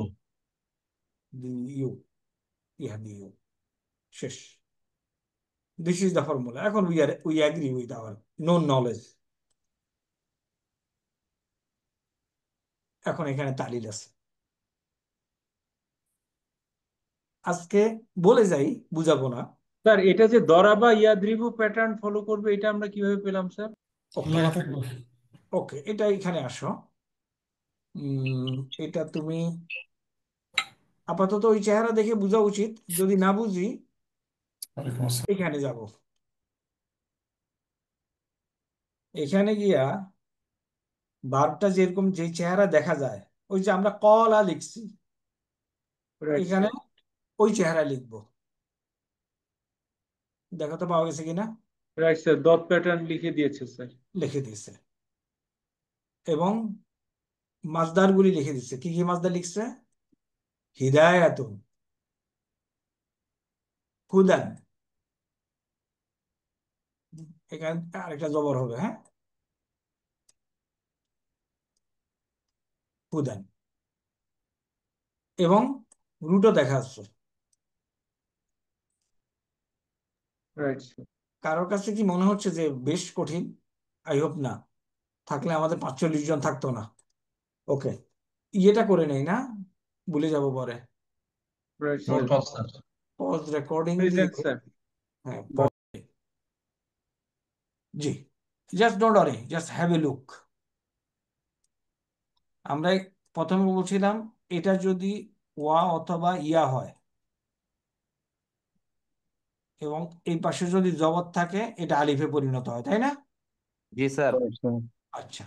দিউ, ইয়া দিউ। শেষ। This is the formula. এখন we agree with our known knowledge. এখন এখানে তালিল আছে। আজকে বলে যাই, বুঝাবো না। স্যার এটা যে দরাবা ইয়াদ্রিবু প্যাটার্ন ফলো করবে, এটা আমরা কিভাবে পেলাম স্যার? ওকে লেখা থাকবে। ওকে, এটা এখানে আসো। এটা তুমি আপাতত ওই চেহারা দেখে বোঝা উচিত, যদি না বুঝি ওয়ালাইকুম আসসালাম। এখানে যাব। এখানে গিয়া ভার্বটা যেরকম যে চেহারা দেখা যায়, ওই যে আমরা কলা লিখছি, রাইট এখানে স্যার। ওই চেহারা লিখবো। দেখো তো পাওয়া গেছে কিনা। রাইট স্যার, ডট প্যাটার্ন লিখে দিয়েছে স্যার। লিখে দিয়েছে, এবং মাজদার গুলি লিখে দিচ্ছে। কি কি মাজদার লিখছে? হিদায়াতুন, হুদান, এখানে আরেকটা জবর হবে, হ্যাঁ, হুদান। এবং রুটও দেখা যাচ্ছে। Right sir. কারোর কাছে কি মনে হচ্ছে যে বেশ কঠিন? আই হোপ না, থাকলে আমাদের 45 জন থাকতো না। ওকে, ইয়েটা করে নেই না, ভুলে যাব পরে। Right roll sir. Call sir pause recording দিয়ে, প্রেজেন্ট স্যার। হ্যাঁ জি, just don't worry, just have a look. আমরা প্রথমে বলছিলাম এটা যদি ওয়া অথবা ইয়া হয় এবং এই পাশে যদি জবর থাকে এটা আলিফে পরিণত হয়, তাই না? জি স্যার। Correct, sir. আচ্ছা,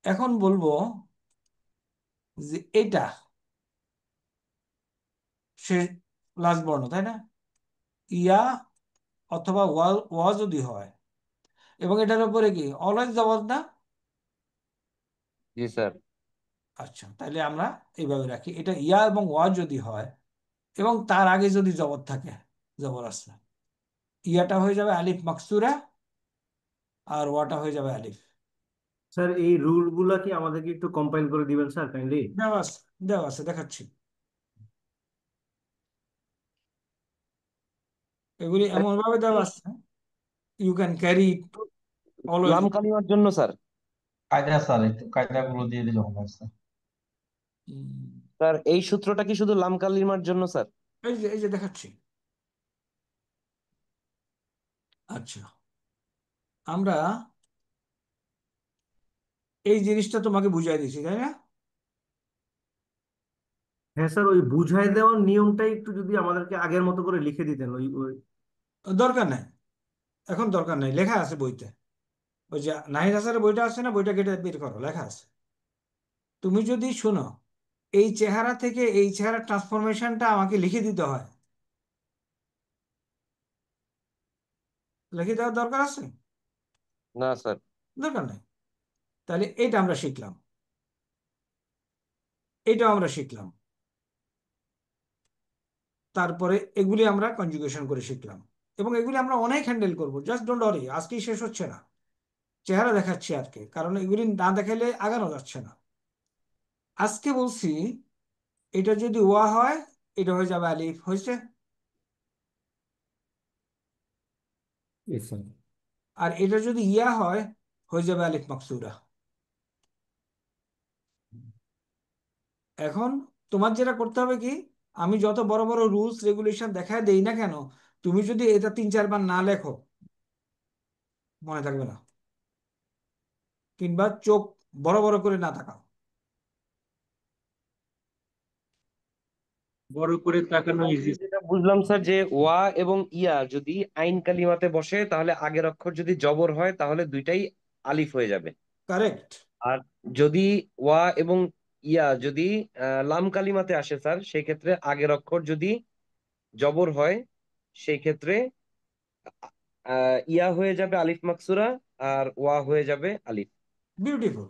এখন বলবো যে এটা সে লাস্ট বর্ণ, তাই না? ইয়া অথবা ওয়া, ওয়া যদি হয় এবং এটার উপরে কি অলওয়েজ জবর না? জি স্যার। আচ্ছা, তাহলে আমরা এইভাবে রাখি, এটা ইয়া এবং ওয়া যদি হয় এবং তার আগে যদি জবর থাকে, জবর আসছে, ইয়াটা হয়ে যাবে আলিফ মাকসুরা আর ওয়াটা হয়ে যাবে আলিফ। স্যার এই রুল গুলা কি আমাদেরকে একটু কম্পাইল করে দিবেন স্যার কাইন্ডলি? দেওয়া আছে, দেওয়া আছে, দেখাচ্ছি। এগুলি এমন ভাবে দেওয়া আছে, you can carry it always. লাম কালিমার জন্য স্যার, কায়দা স্যার, একটু কায়দাগুলো দিয়ে দিলে ভালো হয় স্যার। স্যার এই সূত্রটা কি শুধু লাম কালিমার জন্য স্যার? এই যে দেখাচ্ছি। আচ্ছা, আমরা এই জিনিসটা তোমাকে বুঝাই দিয়েছি, তাই না? হ্যাঁ স্যার, ওই বুঝাই দেওয়ার নিয়মটাই একটু যদি আমাদেরকে আগের মতো করে লিখে দিতেন ওই ওই দরকার নাই, এখন দরকার নাই, লেখা আছে বইতে। ওই যে নাহিদ হাসানের বইটা আছে না, বইটা কেটে বের করো, লেখা আছে। তুমি যদি শোনো এই চেহারা থেকে এই চেহারার ট্রান্সফরমেশনটা আমাকে লিখে দিতে হয়, লিখে দেওয়ার দরকার আছে? না স্যার। দরকার নাই। তাহলে এইটা আমরা শিখলাম, এইটাও আমরা শিখলাম। তারপরে এগুলি আমরা কনজুগেশন করে শিখলাম এবং এগুলি আমরা অনেক হ্যান্ডেল করবো, জাস্ট ডোন্ট ওয়ারি। আজকেই শেষ হচ্ছে না, চেহারা দেখাচ্ছি আজকে, কারণ এগুলি না দেখাইলে আগানো যাচ্ছে না। আজকে বলছি এটা যদি ওয়া হয় এটা হয়ে যাবে আলিফ, হয়েছে? Yes, sir. আর এটা যদি ইয়া হয় হয়ে যাবে আলিফ মাকসুরা। এখন তোমার যেটা করতে হবে কি, আমি যত বড় বড় রুলস রেগুলেশন দেখায় দেই না কেন, তুমি যদি এটা 3-4 বার না লেখো মনে থাকবে না, কিংবা চোখ বড় বড় করে না তাকাও। বড় করে তাকানো ইজি। যেটা বুঝলাম স্যার যে ওয়া এবং ইয়া যদি আইন কালিমাতে বসে তাহলে আগের অক্ষর যদি জবর হয় তাহলে দুইটাই আলিফ হয়ে যাবে। কারেক্ট। আর যদি ওয়া এবং ইয়া যদি লাম কালিমাতে আসে স্যার, সেই ক্ষেত্রে আগের অক্ষর যদি জবর হয় সেই ক্ষেত্রে ইয়া হয়ে যাবে আলিফ মাকসুরা আর ওয়া হয়ে যাবে আলিফ। বিউটিফুল,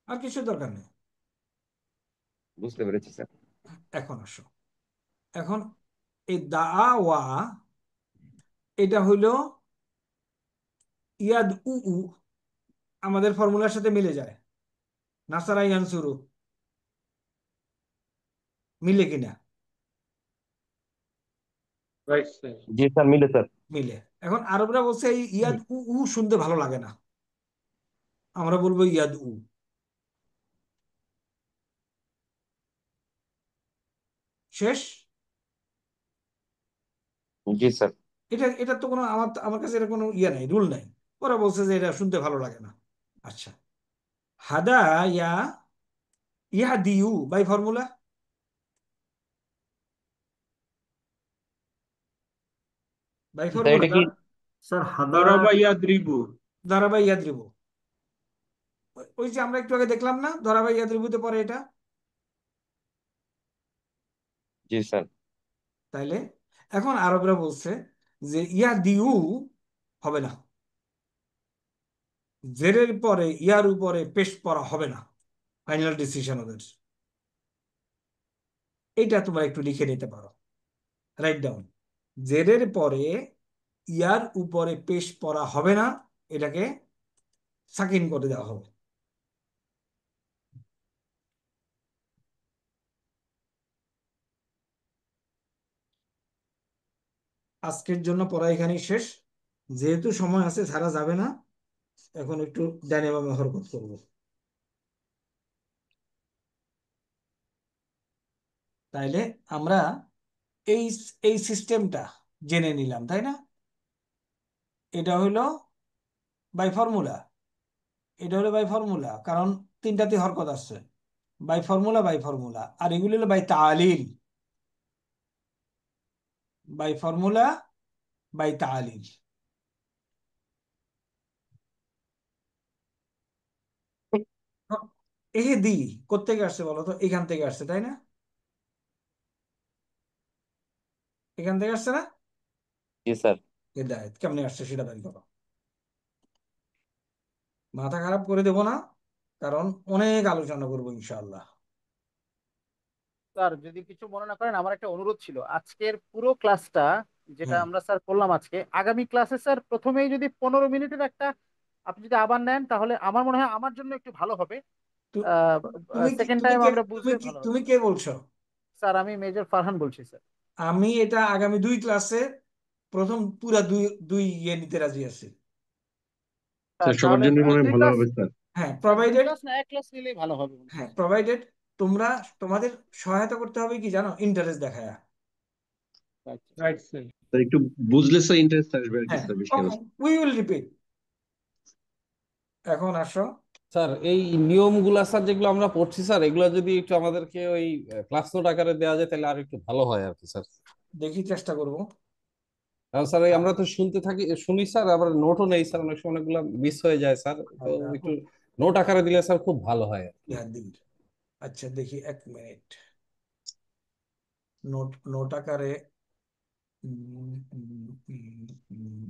আর কিছু দরকার নেই। বুঝতে পেরেছি স্যার। এখন আসো, এখন এই দা ওয়া এটা হইল ইয়াদ উ, আমাদের ফর্মুলার সাথে মিলে যায়, নাসারা ইয়ানসুরু, মিলে কিনা? Right sir. জি স্যার, মিলে স্যার। মিলে। এখন আরবরা বলছে এই ইয়াদ উ শুনতে ভালো লাগে না, আমরা বলবো ইয়াদ উ। শেষ। জি স্যার। এটা এটা তো কোনো আমার আমার কাছে এটা কোনো ইয়ে নাই, রুল নাই, ওরা বলছে যে এটা শুনতে ভালো লাগে না। আচ্ছা, হাদা ইয়া ইয়া দিউ by formula, by sir formula এটা কি? স্যার হাদা। দরাবা ইয়াদরিবু। ধরা বাই ইয়াদ্রিব, ওই যে আমরা একটু আগে দেখলাম না, ধরা বাই ইয়াদ্রিবুতে পরে এটা। জি স্যার। তাইলে এখন আরবরা বলছে যে ইয়া দিউ হবে না, জেরের পরে ইয়ার উপরে পেশ করা হবে না, ফাইনাল ডিসিশন ওদের। এটা তোমরা একটু লিখে নিতে পারো, রাইট ডাউন। জেরের পরে ইয়ার উপরে পেশ করা হবে না, এটাকে সাকিন করে দেওয়া হবে। আজকের জন্য পড়া এখানেই শেষ, যেহেতু সময় আছে ছাড়া যাবে না। এখন একটু ডাইনে বামে হরকত করবো। তাইলে আমরা এই এই সিস্টেমটা জেনে নিলাম, তাই না? এটা হইলো বাই ফর্মুলা, এটা হলো বাই ফর্মুলা, কারণ তিনটাতে হরকত আসছে, বাই ফর্মুলা, বাই ফর্মুলা। আর এগুলি হলো বাই তালিল, বাই ফর্মুলা, বাই তালিল। এ দি কোত্থেকে আসছে বলো তো? এখান থেকে আসছে, তাই না? এখান থেকে আসছে না? জি স্যার। হেদায়েত কেমনে আসছে সেটা বের করো। মাথা খারাপ করে দেবো না, কারণ অনেক আলোচনা করবো ইনশাআল্লাহ। স্যার যদি কিছু মনে না করেন, আমার একটা অনুরোধ ছিল। আজকের পুরো ক্লাসটা যেটা হুম। আমরা স্যার করলাম আজকে, আগামী ক্লাসে স্যার প্রথমেই যদি 15 মিনিটের একটা আপনি যদি আবার নেন, তাহলে আমার মনে হয় আমার জন্য একটু ভালো হবে। তু- তুমি কি সেকেন্ড তুমি টাইম কে আমরা তুমি বুঝলে কি ভালো হবে। তুমি কে বলছো? স্যার আমি মেজর ফারহান বলছি স্যার। আমি এটা আগামী 2 ক্লাসে প্রথম পুরা দুই দুই নিতে রাজি আছি। স্যার সবার তাহলে জন্য মনে হয় দুই ভালো ক্লাস, হবে স্যার। হ্যাঁ, স্যার দুই প্রোভাইডেড। ক্লাস না এক ক্লাস নিলেই ভালো হবে মনে হয় হ্যাঁ, স্যার। প্রোভাইডেড তোমরা তোমাদের সহায়তা করতে হবে কি জানো? ইন্টারেস্ট দেখায়া। Right sir. Right sir. Sir একটু বুঝলে স্যার ইন্টারেস্ট আসবে আর কি হ্যাঁ, স্যার বিষয়। ওকে, উই উইল রিপিট। এখন আসো, স্যার এই নিয়মগুলা স্যার যেগুলো আমরা পড়ছি স্যার, এগুলো যদি একটু আমাদেরকে ওই ক্লাস নোট আকারে দেওয়া যায় তাহলে আর একটু ভালো হয় আর কি স্যার। দেখি চেষ্টা করবো। কারণ স্যার এই আমরা তো শুনতে থাকি, শুনি স্যার, আবার নোটও নেই স্যার, অনেক সময় অনেকগুলো মিস হয়ে যায় স্যার। তো একটু নোট আকারে দিলে স্যার খুব ভালো হয় আর কি। আচ্ছা, দেখি 1 মিনিট। নোট নোট আকারে উম, উম, উম, উম,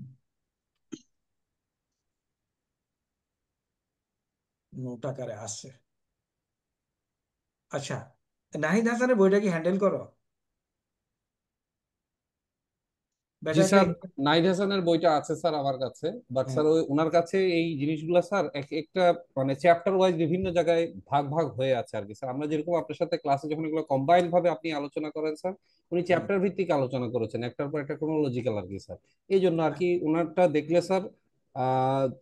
নোট আকারে আছে। আচ্ছা, নাহিদ হাসানের বইটা কি হ্যান্ডেল করো? জি বেটা এটা স্যার, নাইদ হাসানের বইটা আছে স্যার আমার কাছে। বাট হ্যাঁ, স্যার ওই ওনার কাছে এই জিনিসগুলো স্যার এক একটা মানে চ্যাপ্টার ওয়াইজ বিভিন্ন জায়গায় ভাগ ভাগ হয়ে আছে আর কি স্যার। আমরা যেরকম আপনার সাথে ক্লাসে যখন এগুলো কম্বাইন্ড ভাবে আপনি আলোচনা করেন স্যার, উনি হ্যাঁ। চ্যাপ্টার ভিত্তিক আলোচনা করেছেন, একটার পর একটা ক্রোনোলজিক্যাল আর কি স্যার। এই জন্য আর কি ওনারটা দেখলে স্যার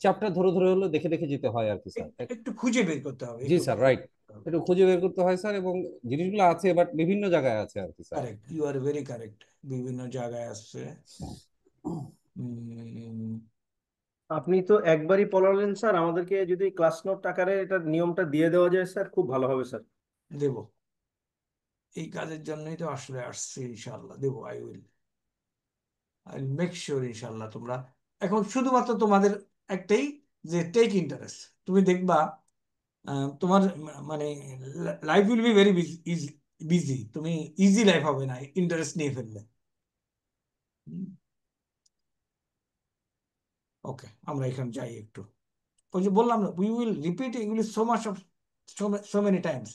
চ্যাপ্টার ধরে ধরে হলো দেখে দেখে যেতে হয় আর কি স্যার। একটু খুঁজে বের করতে হবে, জি একটু স্যার, খুঁজে রাইট। বের করতে হবে। একটু খুঁজে বের করতে হয় স্যার, এবং জিনিসগুলো আছে বাট বিভিন্ন জায়গায় আছে আর কি sir. Correct, you are very correct, বিভিন্ন জায়গায় আসছে। উম, আপনি তো একবারই পড়ালেন স্যার, আমাদেরকে যদি ক্লাস নোট আকারে এটা নিয়মটা দিয়ে দেওয়া যায় স্যার, খুব ভালো হবে স্যার। দেব, এই কাজের জন্যই তো আসলে আসছে। ইনশাল্লাহ দেব, আই মেক শিওর ইনশাল্লাহ। তোমরা এখন শুধুমাত্র তোমাদের একটাই, যে টেক ইন্টারেস্ট। তুমি দেখবা তোমার মানে life will be very busy. তুমি ইজি লাইফ হবে না ইন্টারেস্ট নিয়ে ফেললে। ওকে, আমরা এখানে যাই একটু। ওই যে বললাম না, উই উইল রিপিট এগুলি so much of, so many Times.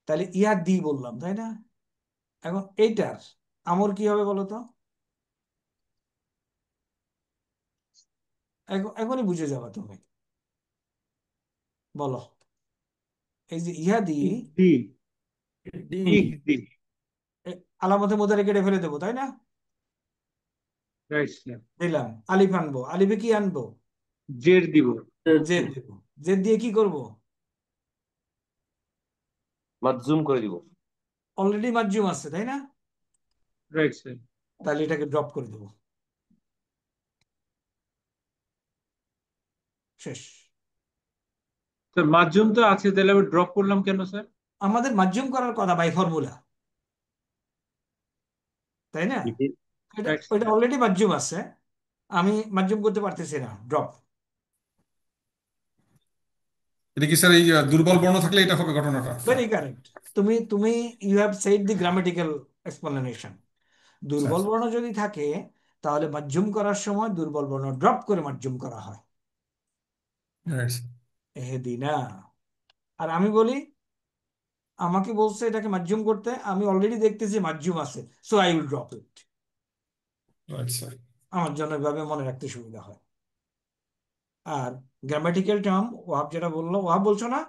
তাহলে ইয়ার দি বললাম, তাই না? এখন এইটার আমর কি হবে বলো তো? এখনই বুঝে যাবা তুমি, বলো। এই যে ইহা দি, ডি, ডি। ডি। আলামতে মোদারে কেটে ফেলে দেবো, তাই না? Right sir. দিলাম আলিফ আনবো, আলিফে কি আনবো? জেড দিব। জেড দেবো। জেড দিয়ে কি করব? জুম করে দিব। অলরেডি মাজ্জুম আছে, তাই না? Right sir. তাহলে এটাকে ড্রপ করে দেবো, শেষ। স্যার মাধ্যম তো আছে, তাহলে আমি ড্রপ করলাম কেন স্যার? আমাদের মাজ্জুম করার কথা বাই ফর্মুলা, তাই না? এটা রাইট ওইটা স্যার। অলরেডি মাজ্জুম আছে, আমি মাজ্জুম করতে পারতেছি না, ড্রপ। এটা কি স্যার এই দুর্বল বর্ণ থাকলে এটা হবে ঘটনাটা স্যার? Very correct. তুমি তুমি you have said the grammatical explanation. আচ্ছা দুর্বল আচ্ছা, বর্ণ যদি থাকে, তাহলে মাজ্জুম করার সময় দুর্বল বর্ণ ড্রপ করে মাজ্জুম করা হয়। রাইট। এহেদিনা। আর আমি বলি, আমাকে বলছে এটাকে মাজ্জুম করতে, আমি অলরেডি দেখতেছি মাজ্জুম আছে, so I will drop it. Right sir. আমার জন্য এভাবে মনে রাখতে সুবিধা হয়। আর গ্রামাটিক্যাল টার্ম ওয়াহাব যেটা বললো, ওয়াহাব বলছো না?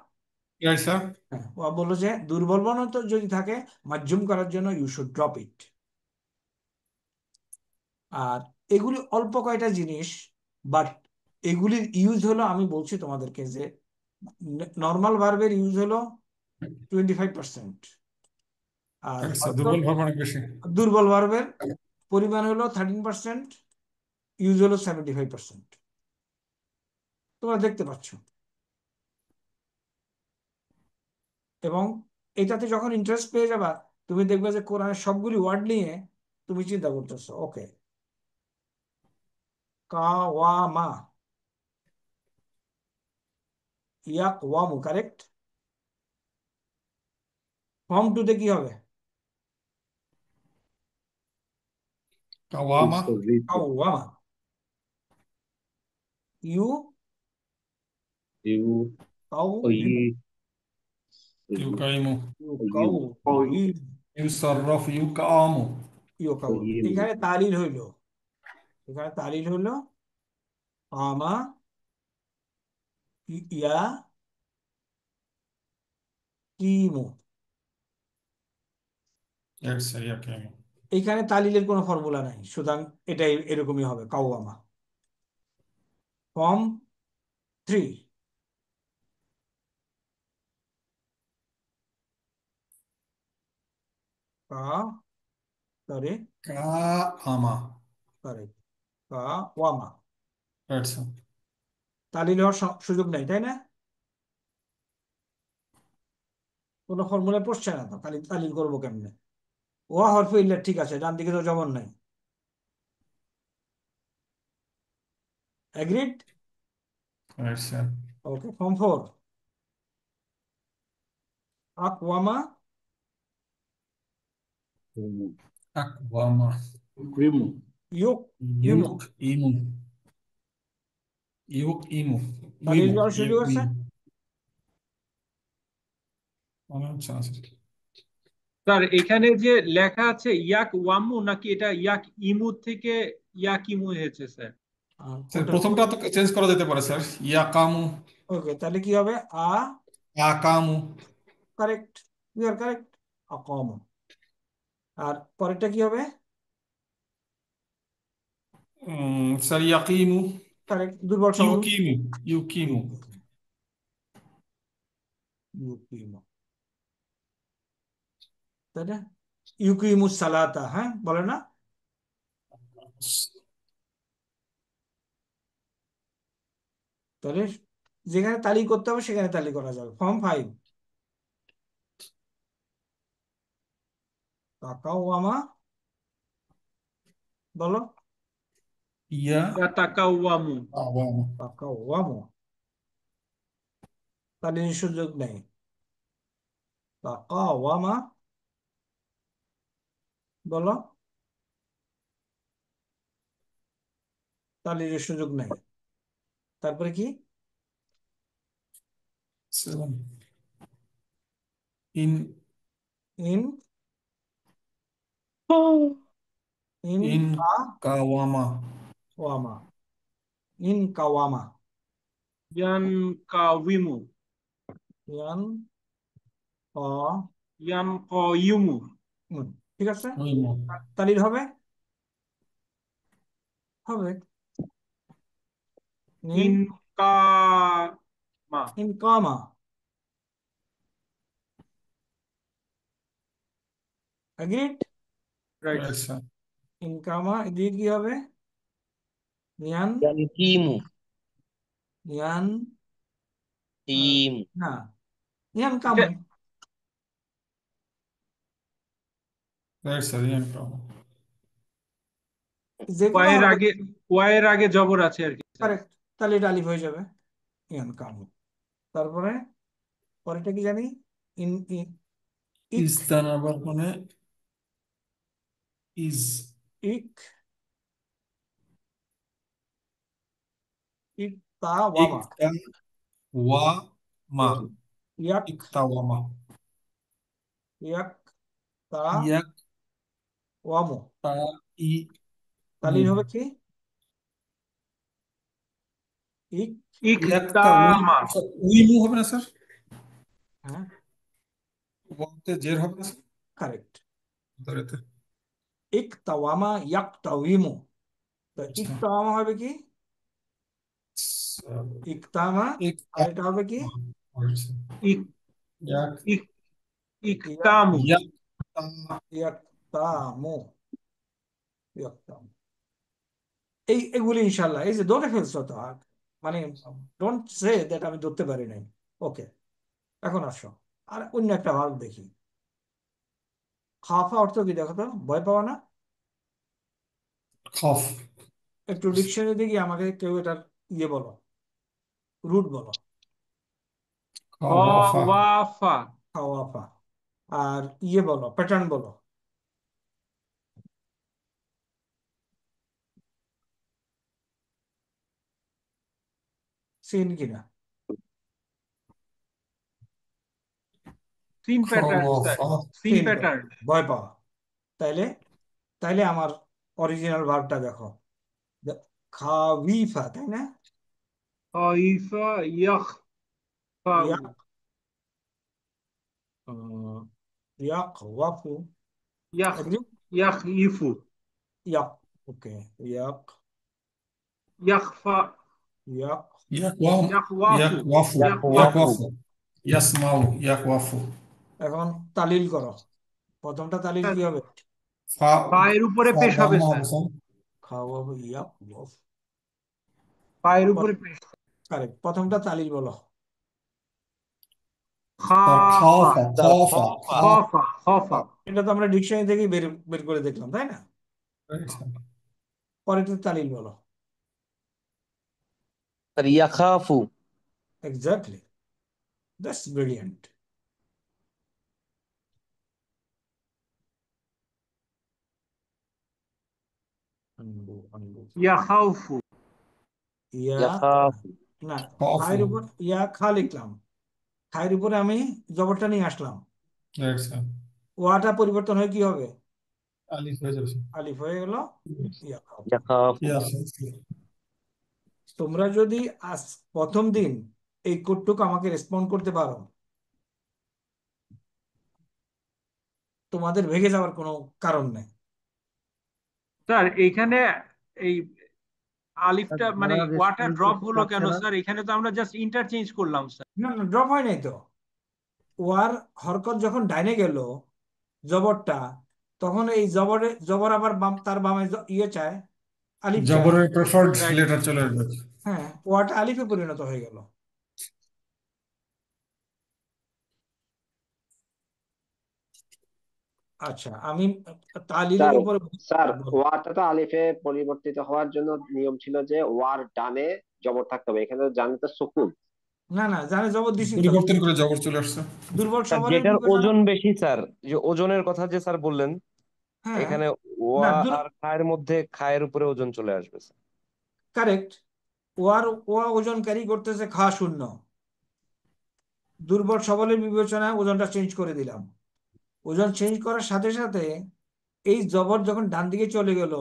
Right sir. হ্যাঁ, ওয়াহাব বললো যে দুর্বল বর্ণ তো যদি থাকে, মাজ্জুম করার জন্য ইউ শুড ড্রপ ইট। আর এগুলি অল্প কয়টা জিনিস, বাট এগুলির ইউজ হলো, আমি বলছি তোমাদেরকে যে নর্মাল ভার্বের ইউজ হলো 25%, আর রাইট স্যার, দুর্বল ভাব অনেক বেশি। দুর্বল ভার্বের পরিমাণ হলো 13%, ইউজ হলো 75%। তোমরা দেখতে পাচ্ছ। এবং এটাতে যখন ইন্টারেস্ট পেয়ে যাবা, তুমি দেখবে যে কোরআনের সবগুলি ওয়ার্ড নিয়ে তুমি চিন্তা করতেছো। ওকে, কাওয়ামা, ইয়াকওয়ামু, কারেক্ট। ফর্ম টুতে কি হবে? Kawama, কাওয়ামা, ইউ ইউ কাউইমু, Yukaimu, ইউ কাউইমু, Yusarraf, Yukamu. ইউ কাউইমু। এখানে তালিল হইল, এখানে তালিল হইল আমা, ইয়া কিমু। Yes, Yakimu. এখানে তালিলের কোনো ফর্মুলা নাই, সুতরাং এটাই এরকমই হবে, কাওয়ামা। ফর্ম 3, কা, সরি, Kaama. কারেক্ট, কাওয়ামা। That's তালিল হওয়ার সুযোগ নাই, তাই না? কোনো ফর্মুলা পড়ছে না তো, খালি তালিল করবো কেমনে? ওয়া হরফে ইল্লা ঠিক আছে, ডান দিকে তো জবর নাই। Agreed? That's okay, form 4, আকওয়ামা, Akwama. UCO ইমু। Yukimu. Yukimu. তালিল Imu. হওয়ার সুযোগ আছে? Yukimu. অনেক chance আছে। স্যার এখানে যে লেখা আছে ইয়াক ওয়ামু, নাকি এটা ইয়াক ইমু থেকে ইয়াক ইমু হয়েছে স্যার? স্যার প্রথমটা তো চেঞ্জ করা যেতে পারে স্যার, ইয়াকামু, ওকে, তাহলে কি হবে? আকামু। কারেক্ট, ইউ আর কারেক্ট, আকওয়ামু। আর পরেরটা কি হবে? স্যার ইয়াকিমু, কারেক্ট, দুর্বল সবল। ইউকিমু, ইউকিমু। ইউকিমু, তাই না? ইউকিমুস সালাতা, হ্যাঁ বলে না? তাহলে যেখানে তালি করতে হবে সেখানে তালি করা যাবে। ফর্ম 5, কাকাওয়ামা, বলো। ইয়া ইয়াতাকাওয়ামু। আওয়ামু। কাকাওয়ামু, তালির সুযোগ নেই। কাকাওয়ামা, বলো। তালির সুযোগ নেই। তারপরে কি? ইন ইন, ইন ইন কাওয়ামা। কাওয়ামা, ইন কাওয়ামা, ইয়ানকাউইমু, ইয়ান ক, ইয়ানকাইয়ুমু। ঠিক আছে। ওইমু। তালির হবে, হবে ইন, ইনকামা। ইন কামা, এগ্রিড? রাইট। আচ্ছা, ইন কামা, এদিকে কি হবে? ইয়ান, ইয়াকিমু, ইয়ান, তিম, না, ইয়ান কামু। রাইট স্যার, ইয়ান কাওয়ামা। যে কোনো ওয়াইয়ের হবে, আগে, ওয়াইয়ের আগে জবর আছে আর কি স্যার। কারেক্ট, তাহলে এটা আলিফ হয়ে যাবে, ইয়ান কামু। তারপরে পরেরটা কি জানি? ইন, ইক, ইস্তান আবার মানে ইজ, ইক, ইকতাওয়ামা, ইকতা ওয়া মা, ইয়াক, ইকতাওয়ামা, ইয়াকতাওয়ামু। ইয়াক তা ই মু, তালির হবে কি? ইক, ইয়াকতা ইকতামা। উইমু হবে না স্যার? হ্যাঁ ওয়াতে জের হবে না স্যার? কারেক্ট, ধরেতে। ইকতাওয়ামা ইয়াকতাওয়িমু। তো আচ্ছা, ইকতাওয়ামা হবে কি? ইকতামা, আর ইকতা এটা হবে কি? ইক ইয়াক ইক ইকতামু। ইয়াকতা ইয়াকতামু, ইয়াকতামু। এগুলি ইনশাল্লাহ, এই যে ধরে ফেলছো তো, আর মানে ডোন্ট সে দ্যাট আমি ধরতে পারি নাই। ওকে, এখন আসো, আর অন্য একটা ভার্ব দেখি। খাফা অর্থ কি দেখো তো, ভয় পাওয়া না? خوف একটু ডিকশনারি দেখি, আমাকে কেউ এটার ইয়ে বলো, রুট বলো। خوافة ওয়াফা। খাওয়াফা। আর ইয়ে বলো, প্যাটার্ন বলো। সিন কিনা? সিন প্যাটার্ন স্যার, خوافة সিন সিন প্যাটার্ন, প্যাটার্ন। ভয় পাওয়া। তাইলে তাইলে আমার অরিজিনাল ভার্বটা দেখো, খাবিফা, তাই না? খাইফা ইয়াখফাউ। ইয়াক ইয়াক ওয়াফু। ইয়াখ এগ্রি? ইয়াখইফু। ইয়াক, ওকে। ইয়াক ইয়াখফা। ইয়াক يقوم ইয়াখওয়াফু। يقوف ইয়াখওয়াফু। يقوف يسمع يقوف এখন তালিল করো, প্রথমটা তালিল স্যার, কি হবে? فا পায়ের উপরে পেশ হবে فضمه স্যার, بصم খাওয়াবো, ইয়াক ওয়াফ। পায়ের উপরে পেশ। কারেক্ট, প্রথমটা তালিল বলো। খাফা। خاف স্যার خاف খফা। خاف খফা খফা। এটা তো আমরা ডিকশনারি থেকেই বের বের করে দেখলাম, তাই না? পরেরটা তালিল বলো। স্যার ইয়াখাফু। Exactly, that's brilliant. ইয়াখাউফু। ইয়া, ইয়াখাফু। না, خاف খায়ের উপর ইয়া খা লিখলাম, খায়ের উপরে আমি জবরটা নিয়ে আসলাম, ওয়াটা পরিবর্তন হয়ে কি হবে? ألف وجه আলিফ হয়ে গেল ইয়া খাও। ইয়াখাফু। يا তোমরা যদি আজ প্রথম দিন এই কোডটুকু আমাকে রেসপন্ড করতে পারো, তোমাদের ভেগে যাওয়ার কোনো কারণ নেই। স্যার এইখানে এই আলিফটা মানে যারা ওয়াটার রেসপন্ড ড্রপ করতে হলো পারছে কেন না, স্যার? এখানে তো আমরা জাস্ট ইন্টারচেঞ্জ করলাম স্যার। না না, ড্রপ হয় নাই তো। ওয়ার হরকত যখন ডাইনে গেল জবরটা, তখন এই জবর আবার তার বামে ইয়ে চায়, আলিফ চায়। জবরের প্রেফার্ড রাইট। লেটার চলে আসবে। হ্যাঁ, ওয়াটা আলিফে পরিণত হয়ে গেল। আচ্ছা, আমি তালিলের স্যার উপরে স্যার বলবো। ওয়াটা তো আলিফে পরিবর্তিত হওয়ার জন্য নিয়ম ছিল যে ওয়ার ডানে জবর থাকতে হবে, এখানে তো জানি তো সুকুন। না না, জানে জবর দিছি তো। পরিবর্তন করে জবর চলে আসছে। দুর্বল স্যার সবলের যেটার বিবেচনা। ওজন বেশি স্যার, যে ওজনের কথা যে স্যার বললেন, হ্যাঁ, এখানে না, ওয়া আর খায়ের মধ্যে খায়ের উপরে ওজন চলে আসবে স্যার। কারেক্ট। ওয়া ওজন ক্যারি করতেছে খা শূন্য, দুর্বল সবলের বিবেচনায় ওজনটা চেঞ্জ করে দিলাম। ওজন চেঞ্জ করার সাথে সাথে এই জবর যখন ডান দিকে চলে গেল,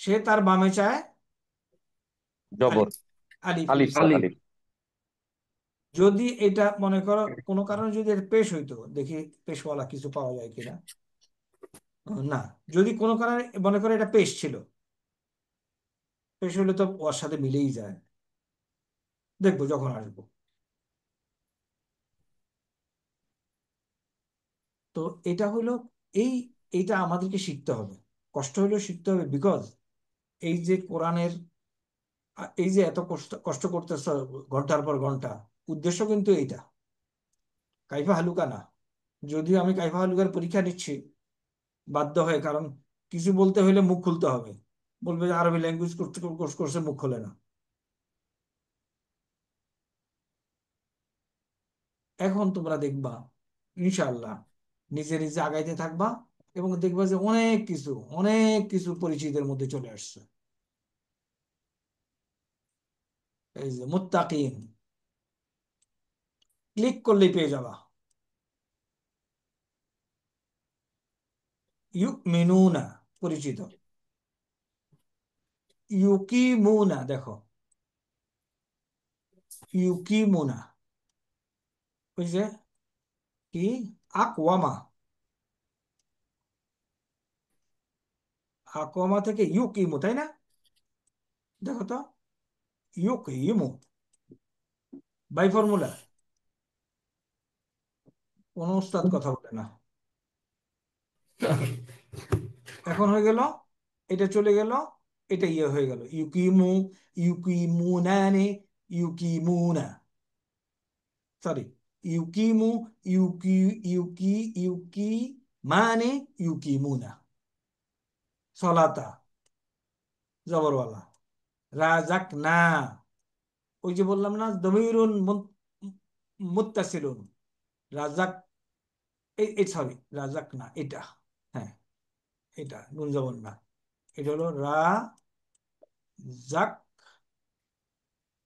সে তার বামে চায় জবর। আলিফ। আলিফ আলিফ স্যার, আলিফ। আলিফ। যদি এটা মনে করো কোনো কারণে যদি এটা পেশ হইতো, দেখি পেশওয়ালা কিছু পাওয়া যায় কিনা। না, যদি কোনো কারণে মনে করো এটা পেশ ছিল, পেশ হইলে তো ওর সাথে মিলেই যায়, দেখবো যখন আসবো। তো এটা হলো এই, এইটা আমাদেরকে শিখতে হবে, কষ্ট হলেও শিখতে হবে। বিকজ এই যে কোরআনের এই যে এত কষ্ট কষ্ট করতেছ ঘন্টার পর ঘন্টা, উদ্দেশ্য কিন্তু এইটা, কাইফা হালুকা না। যদিও আমি কাইফা হালুকার পরীক্ষা নিচ্ছি বাধ্য হয়ে, কারণ কিছু বলতে হলে মুখ খুলতে হবে। বলবে যে আরবি ল্যাঙ্গুয়েজ কোর্স করছে, মুখ খোলে না। এখন তোমরা দেখবা ইনশাআল্লাহ নিজে নিজে আগাইতে থাকবা, এবং দেখবা যে অনেক কিছু পরিচিতের মধ্যে চলে আসছে। এই যে মুত্তাকিন, ক্লিক করলেই পেয়ে যাবা। ইউমিনুনা পরিচিত, ইউকিমুনা দেখো, ইউকিমুনা ওই যে কি, আকওয়ামা, আকওয়ামা থেকে ইউকিমু, তাই না? দেখো তো, ইউকিমু বাই ফর্মুলা, কোন উস্তাদ কথা বলে না। এখন হয়ে গেল, এটা চলে গেল, এটা ইয়ে হয়ে গেল, ইউকিমু, ইউকিমুনানে, ইউকিমুনা, সরি, ইউকিমু, ইউকি, ইউকি মানে ইউকিমুনা, সলাতা জবরওয়ালা। রাজাক না, ওই যে বললাম না দমিরুন মুত্তাসিলুন, রাজাক, এই সরি রাজাক না, এটা, হ্যাঁ এটা নুন জবর না, এটা হলো জাক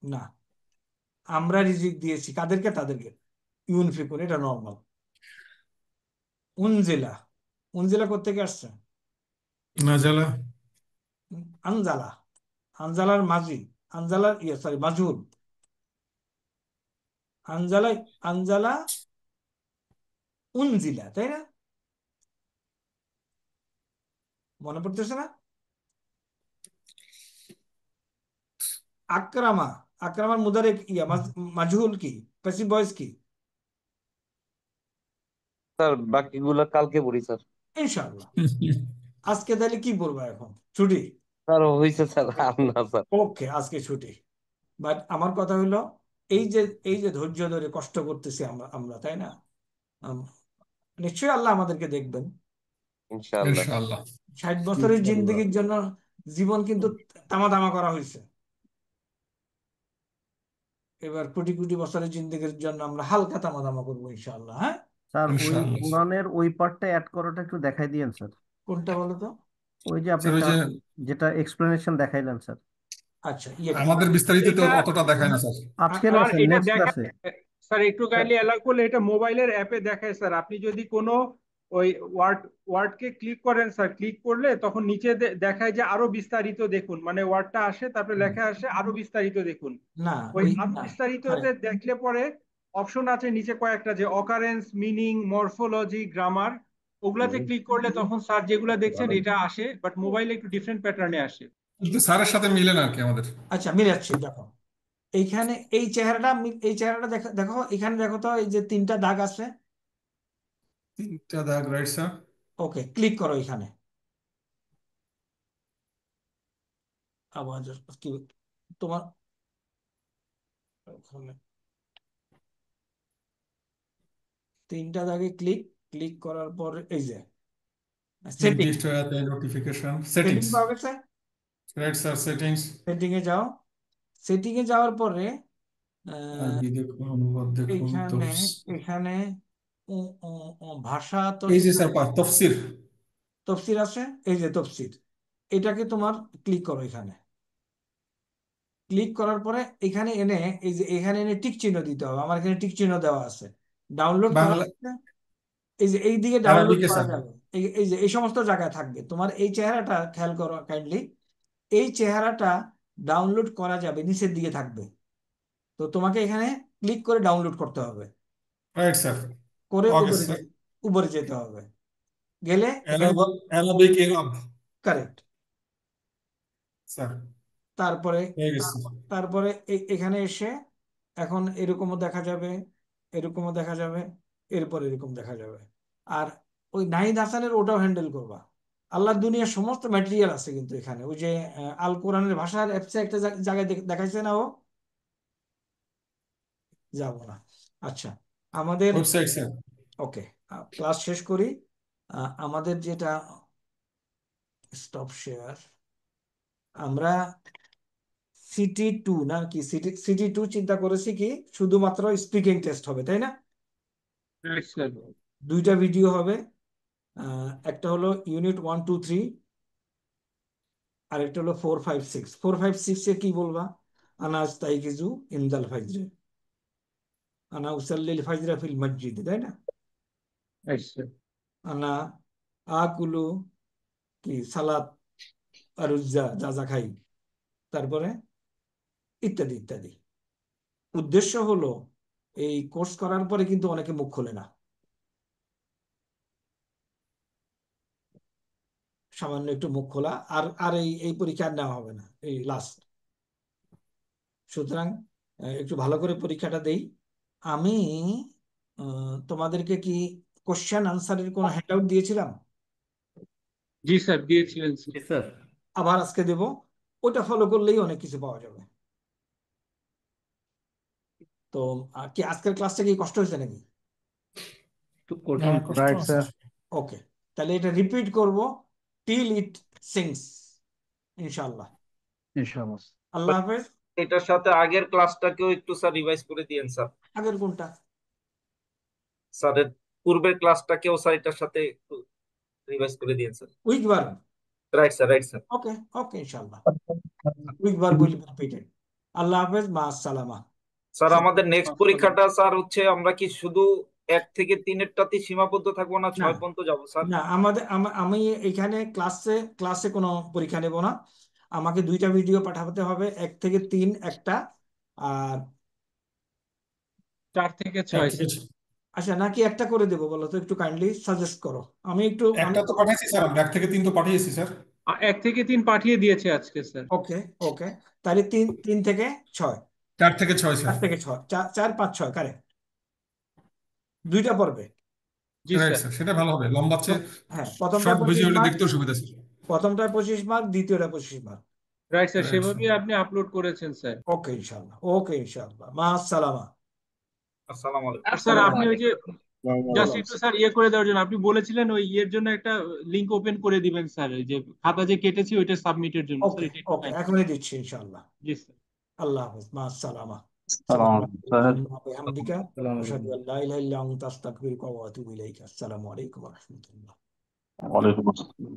না। আমরা রিজিক দিয়েছি কাদেরকে, তাদেরকে। ইউনফিকুন এটা নর্মাল। উনজিলা, উনজিলা কোত্থেকে আসছে? নাজালা। আনজালা, আনজালার মাজি, আনজালার ইয়ে সরি মাজহুল, আনজালা, আনজালা উনজিলা, তাই না? মনে পড়তেছে না? আকরামা, আকরামার মুদারে ইয়া মাজহুল কি, প্যাসিভ ভয়েস কি? স্যার বাকিগুলো কালকে পড়ি স্যার। ইনশাআল্লাহ। আজকে তাহলে কি বলবো এখন, ছুটি? স্যার হয়েছে স্যার, আর না স্যার। ওকে, আজকে ছুটি। বাট আমার কথা হলো, এই যে ধৈর্য ধরে কষ্ট করতেছি আমরা আমরা তাই না? আম, নিশ্চয়ই আল্লাহ আমাদেরকে দেখবেন। ইনশাআল্লাহ। ইনশাআল্লাহ। 60 বছরের জিন্দেগির জন্য জীবন কিন্তু তামা তামা করা হয়েছে। এবার কোটি কোটি বছরের জিন্দেগির জন্য আমরা হালকা তামা তামা করবো ইনশাআল্লাহ। হ্যাঁ, স্যার ওই ইনশাআল্লাহ। কোরআনের ওই পার্টটা অ্যাড করাটা একটু দেখাই দিয়েন স্যার। কোনটা বলো তো? ওই যে আপনি স্যার ওই যে যেটা এক্সপ্লেনেশন দেখাইলেন স্যার। আচ্ছা, ইয়েটা আমাদের বিস্তারিততে এটা অতটা দেখায় না স্যার। আজকে না স্যার স্যার, এটা নেক্সট দেখায়, ক্লাসে। স্যার একটু কাইন্ডলি অ্যালাউ করলে, এটা মোবাইলের অ্যাপে দেখায় স্যার। আপনি যদি কোনো ওই ওয়ার্ডকে ক্লিক করেন স্যার, ক্লিক করলে তখন নিচে দেখায় যে আরো বিস্তারিত দেখুন, মানে ওয়ার্ডটা আসে তারপরে লেখা আসে আরো বিস্তারিত দেখুন। না, ওই ওই আরো না, বিস্তারিততে দেখলে পরে অপশন আছে নিচে কয়েকটা, যে অকারেন্স, মিনিং, মরফোলজি, গ্রামার, ওগুলাতে ক্লিক করলে তখন স্যার যেগুলা দেখছেন এটা আসে, বাট মোবাইলে একটু ডিফারেন্ট প্যাটার্নে আসে। কিন্তু স্যারের সাথে মিলে না আর কি আমাদের। আচ্ছা মিলাচ্ছি, দেখো এইখানে এই চেহারাটা, এই চেহারাটা দেখো, দেখো এখানে দেখো তো, এই যে 3টা দাগ আছে। 3টা দাগ, রাইট স্যার। ওকে, ক্লিক করো এখানে। আবার কি তোমার ওখানে 3টা দাগে ক্লিক, ক্লিক করার পর এই যে সেটিং, নির্দিষ্ট নোটিফিকেশন সেটিং সেটিংস, পাওয়া গেছে। Right sir, settings. সেটিং এ যাও, সেটিং এ যাওয়ার পরে আরবি দেখুন, অনুবাদ দেখুন, এখানে এখানে ভাষা এই যে স্যার তফসির। তফসির আছে, এই যে তফসির, এটাকে তোমার ক্লিক করো এখানে। ক্লিক করার পরে এখানে এনে, এই যে এখানে এনে টিক চিহ্ন দিতে হবে। আমার এখানে টিক চিহ্ন দেওয়া আছে। ডাউনলোড করা বাংলা, আছে, এই যে এই দিকে ডাউনলোড আরবিকে করা স্যার। যাবে। এই যে এই সমস্ত জায়গায় থাকবে। তোমার এই চেহারাটা খেয়াল করো কাইন্ডলি, এই চেহারাটা ডাউনলোড করা যাবে, নিচের দিকে থাকবে। তো তোমাকে এখানে ক্লিক করে ডাউনলোড করতে হবে, রাইট স্যার। করে ওকে স্যার। উপরে যেতে হবে। গেলে এখানে অ্যারাবিক এরব। কারেক্ট। স্যার তারপরে হয়ে গেছে। তারপরে এখানে এসে এখন এরকমও দেখা যাবে, এরকমও দেখা যাবে, এরপর এরকম দেখা যাবে। আর ওই নাহিদ হাসানের ওটাও হ্যান্ডেল করবা। আল্লাহর দুনিয়ার সমস্ত ম্যাটেরিয়াল আছে কিন্তু এখানে। ওই যে আল কোরআনের ভাষার অ্যাপসে একটা জায়গায় দেখাইছে না ও, যাব না। আচ্ছা, আমাদের ওয়েবসাইট স্যার। ওকে, ক্লাস শেষ করি। আমাদের যেটা স্টপ শেয়ার, আমরা সিটি 2 না কি, সিটি 2 চিন্তা করেছি কি শুধুমাত্র স্পিকিং টেস্ট হবে, তাই না? 2টা ভিডিও হবে। একটা হলো ইউনিট 1, 2, 3, আর একটা হলো 4, 5, 6। 4, 5, 6 এ কি বলবা? আনা আস্তাইকিজু ইনদাল ফাজরে, আনা উসাল্লিল ফাজরা ফিল মসজিদ, তাই না? আনা আকুলু কি সালাত আরুজ্জা, যা যা খাই, তারপরে ইত্যাদি ইত্যাদি। উদ্দেশ্য হলো এই কোর্স করার পরে কিন্তু অনেকে মুখ খোলে না, সামান্য একটু মুখ খোলা, আর আর এই পরীক্ষা আর নেওয়া হবে না, এই লাস্ট। সুতরাং একটু ভালো করে পরীক্ষাটা দেই। আমি তোমাদেরকে কি কোশ্চেন আনসারের কোনো হ্যান্ডআউট দিয়েছিলাম? জি স্যার, দিয়েছিলেন স্যার। আবার আজকে দেব। ওটা ফলো করলেই অনেক কিছু পাওয়া যাবে। তো কি আজকের ক্লাসটা কি কষ্ট হয়েছে নাকি? একটু কঠিন হ্যাঁ, কষ্ট রাইট আছে। স্যার। ওকে, তাহলে এটা রিপিট করব টিল ইট সিংস ইনশাআল্লাহ। ইনশাআল্লাহ। আল্লাহ হাফেজ। এটার সাথে আগের ক্লাসটাকেও একটু স্যার রিভাইজ করে দিয়েন স্যার। আগের কোনটা? স্যারের পূর্বের ক্লাসটাকেও স্যার এটার সাথে একটু রিভাইজ করে দিয়েন স্যার। উইক বার। Right sir, right sir. Okay okay ইনশাআল্লাহ, উইক বার উইল বি রিপিটেড। আল্লাহ হাফেজ, মা আসসালামা। স্যার আমাদের নেক্সট পরীক্ষাটা স্যার হচ্ছে আমরা কি শুধু 1 থেকে 3-এরটাতেই সীমাবদ্ধ থাকবো না না 6 পর্যন্ত যাবো স্যার? না, আমি এখানে ক্লাসে কোনো পরীক্ষা নেব না। আমাকে 2টা ভিডিও পাঠাতে হবে, 1 থেকে 3 একটা, আর 4 থেকে 6 স্যার। আচ্ছা নাকি একটা করে দেবো বলো তো, একটু কাইন্ডলি সাজেস্ট করো। আমি একটা তো পাঠাইছি স্যার, আমরা 1 থেকে 3 তো পাঠিয়েছি স্যার। 1 থেকে 3 পাঠিয়ে দিয়েছে আজকে স্যার। ওকে ওকে, তাহলে 3 থেকে 6। 4 থেকে 6 স্যার। 4 থেকে 6, 4 5 6 কারেক্ট, 2টা পড়বে। জি রাইট স্যার। স্যার, সেটা ভালো হবে, লম্বা চেয়ে হ্যাঁ, প্রথমটা শর্ট ভিডিও 25 হলে মার্ক, দেখতেও সুবিধা স্যার। প্রথমটা 25 মার্ক, দ্বিতীয়টা 25 মার্ক। রাইট স্যার, রাইট সেভাবেই স্যার। আপনি আপলোড করেছেন স্যার। ওকে ইনশাআল্লাহ, ওকে ইনশাআল্লাহ, মা আসসালামা। আসসালামু আলাইকুম। আর স্যার আপনি ওই যে জাস্ট একটু স্যার করে দেওয়ার জন্য আপনি বলেছিলেন ওই জন্য একটা লিংক ওপেন করে দিবেন স্যার, ওই যে খাতা যে কেটেছি ওইটা সাবমিটের জন্য স্যার। ওকে এটা একটু ওকে, এখনই দিচ্ছি ইনশাআল্লাহ। জি স্যার। আল্লাহ হাফেজ, মা আসসালামা। সালাম স্যার। বিহামদিকা আশহাদু আল্লা ইলাহা ইল্লা আনতা আস্তাগফিরুকা ওয়া আতুবু ইলাইক। আসসালামু আলাইকুম ওয়া রাহমাতুল্লাহ। ওয়ালাইকুম আসসালাম।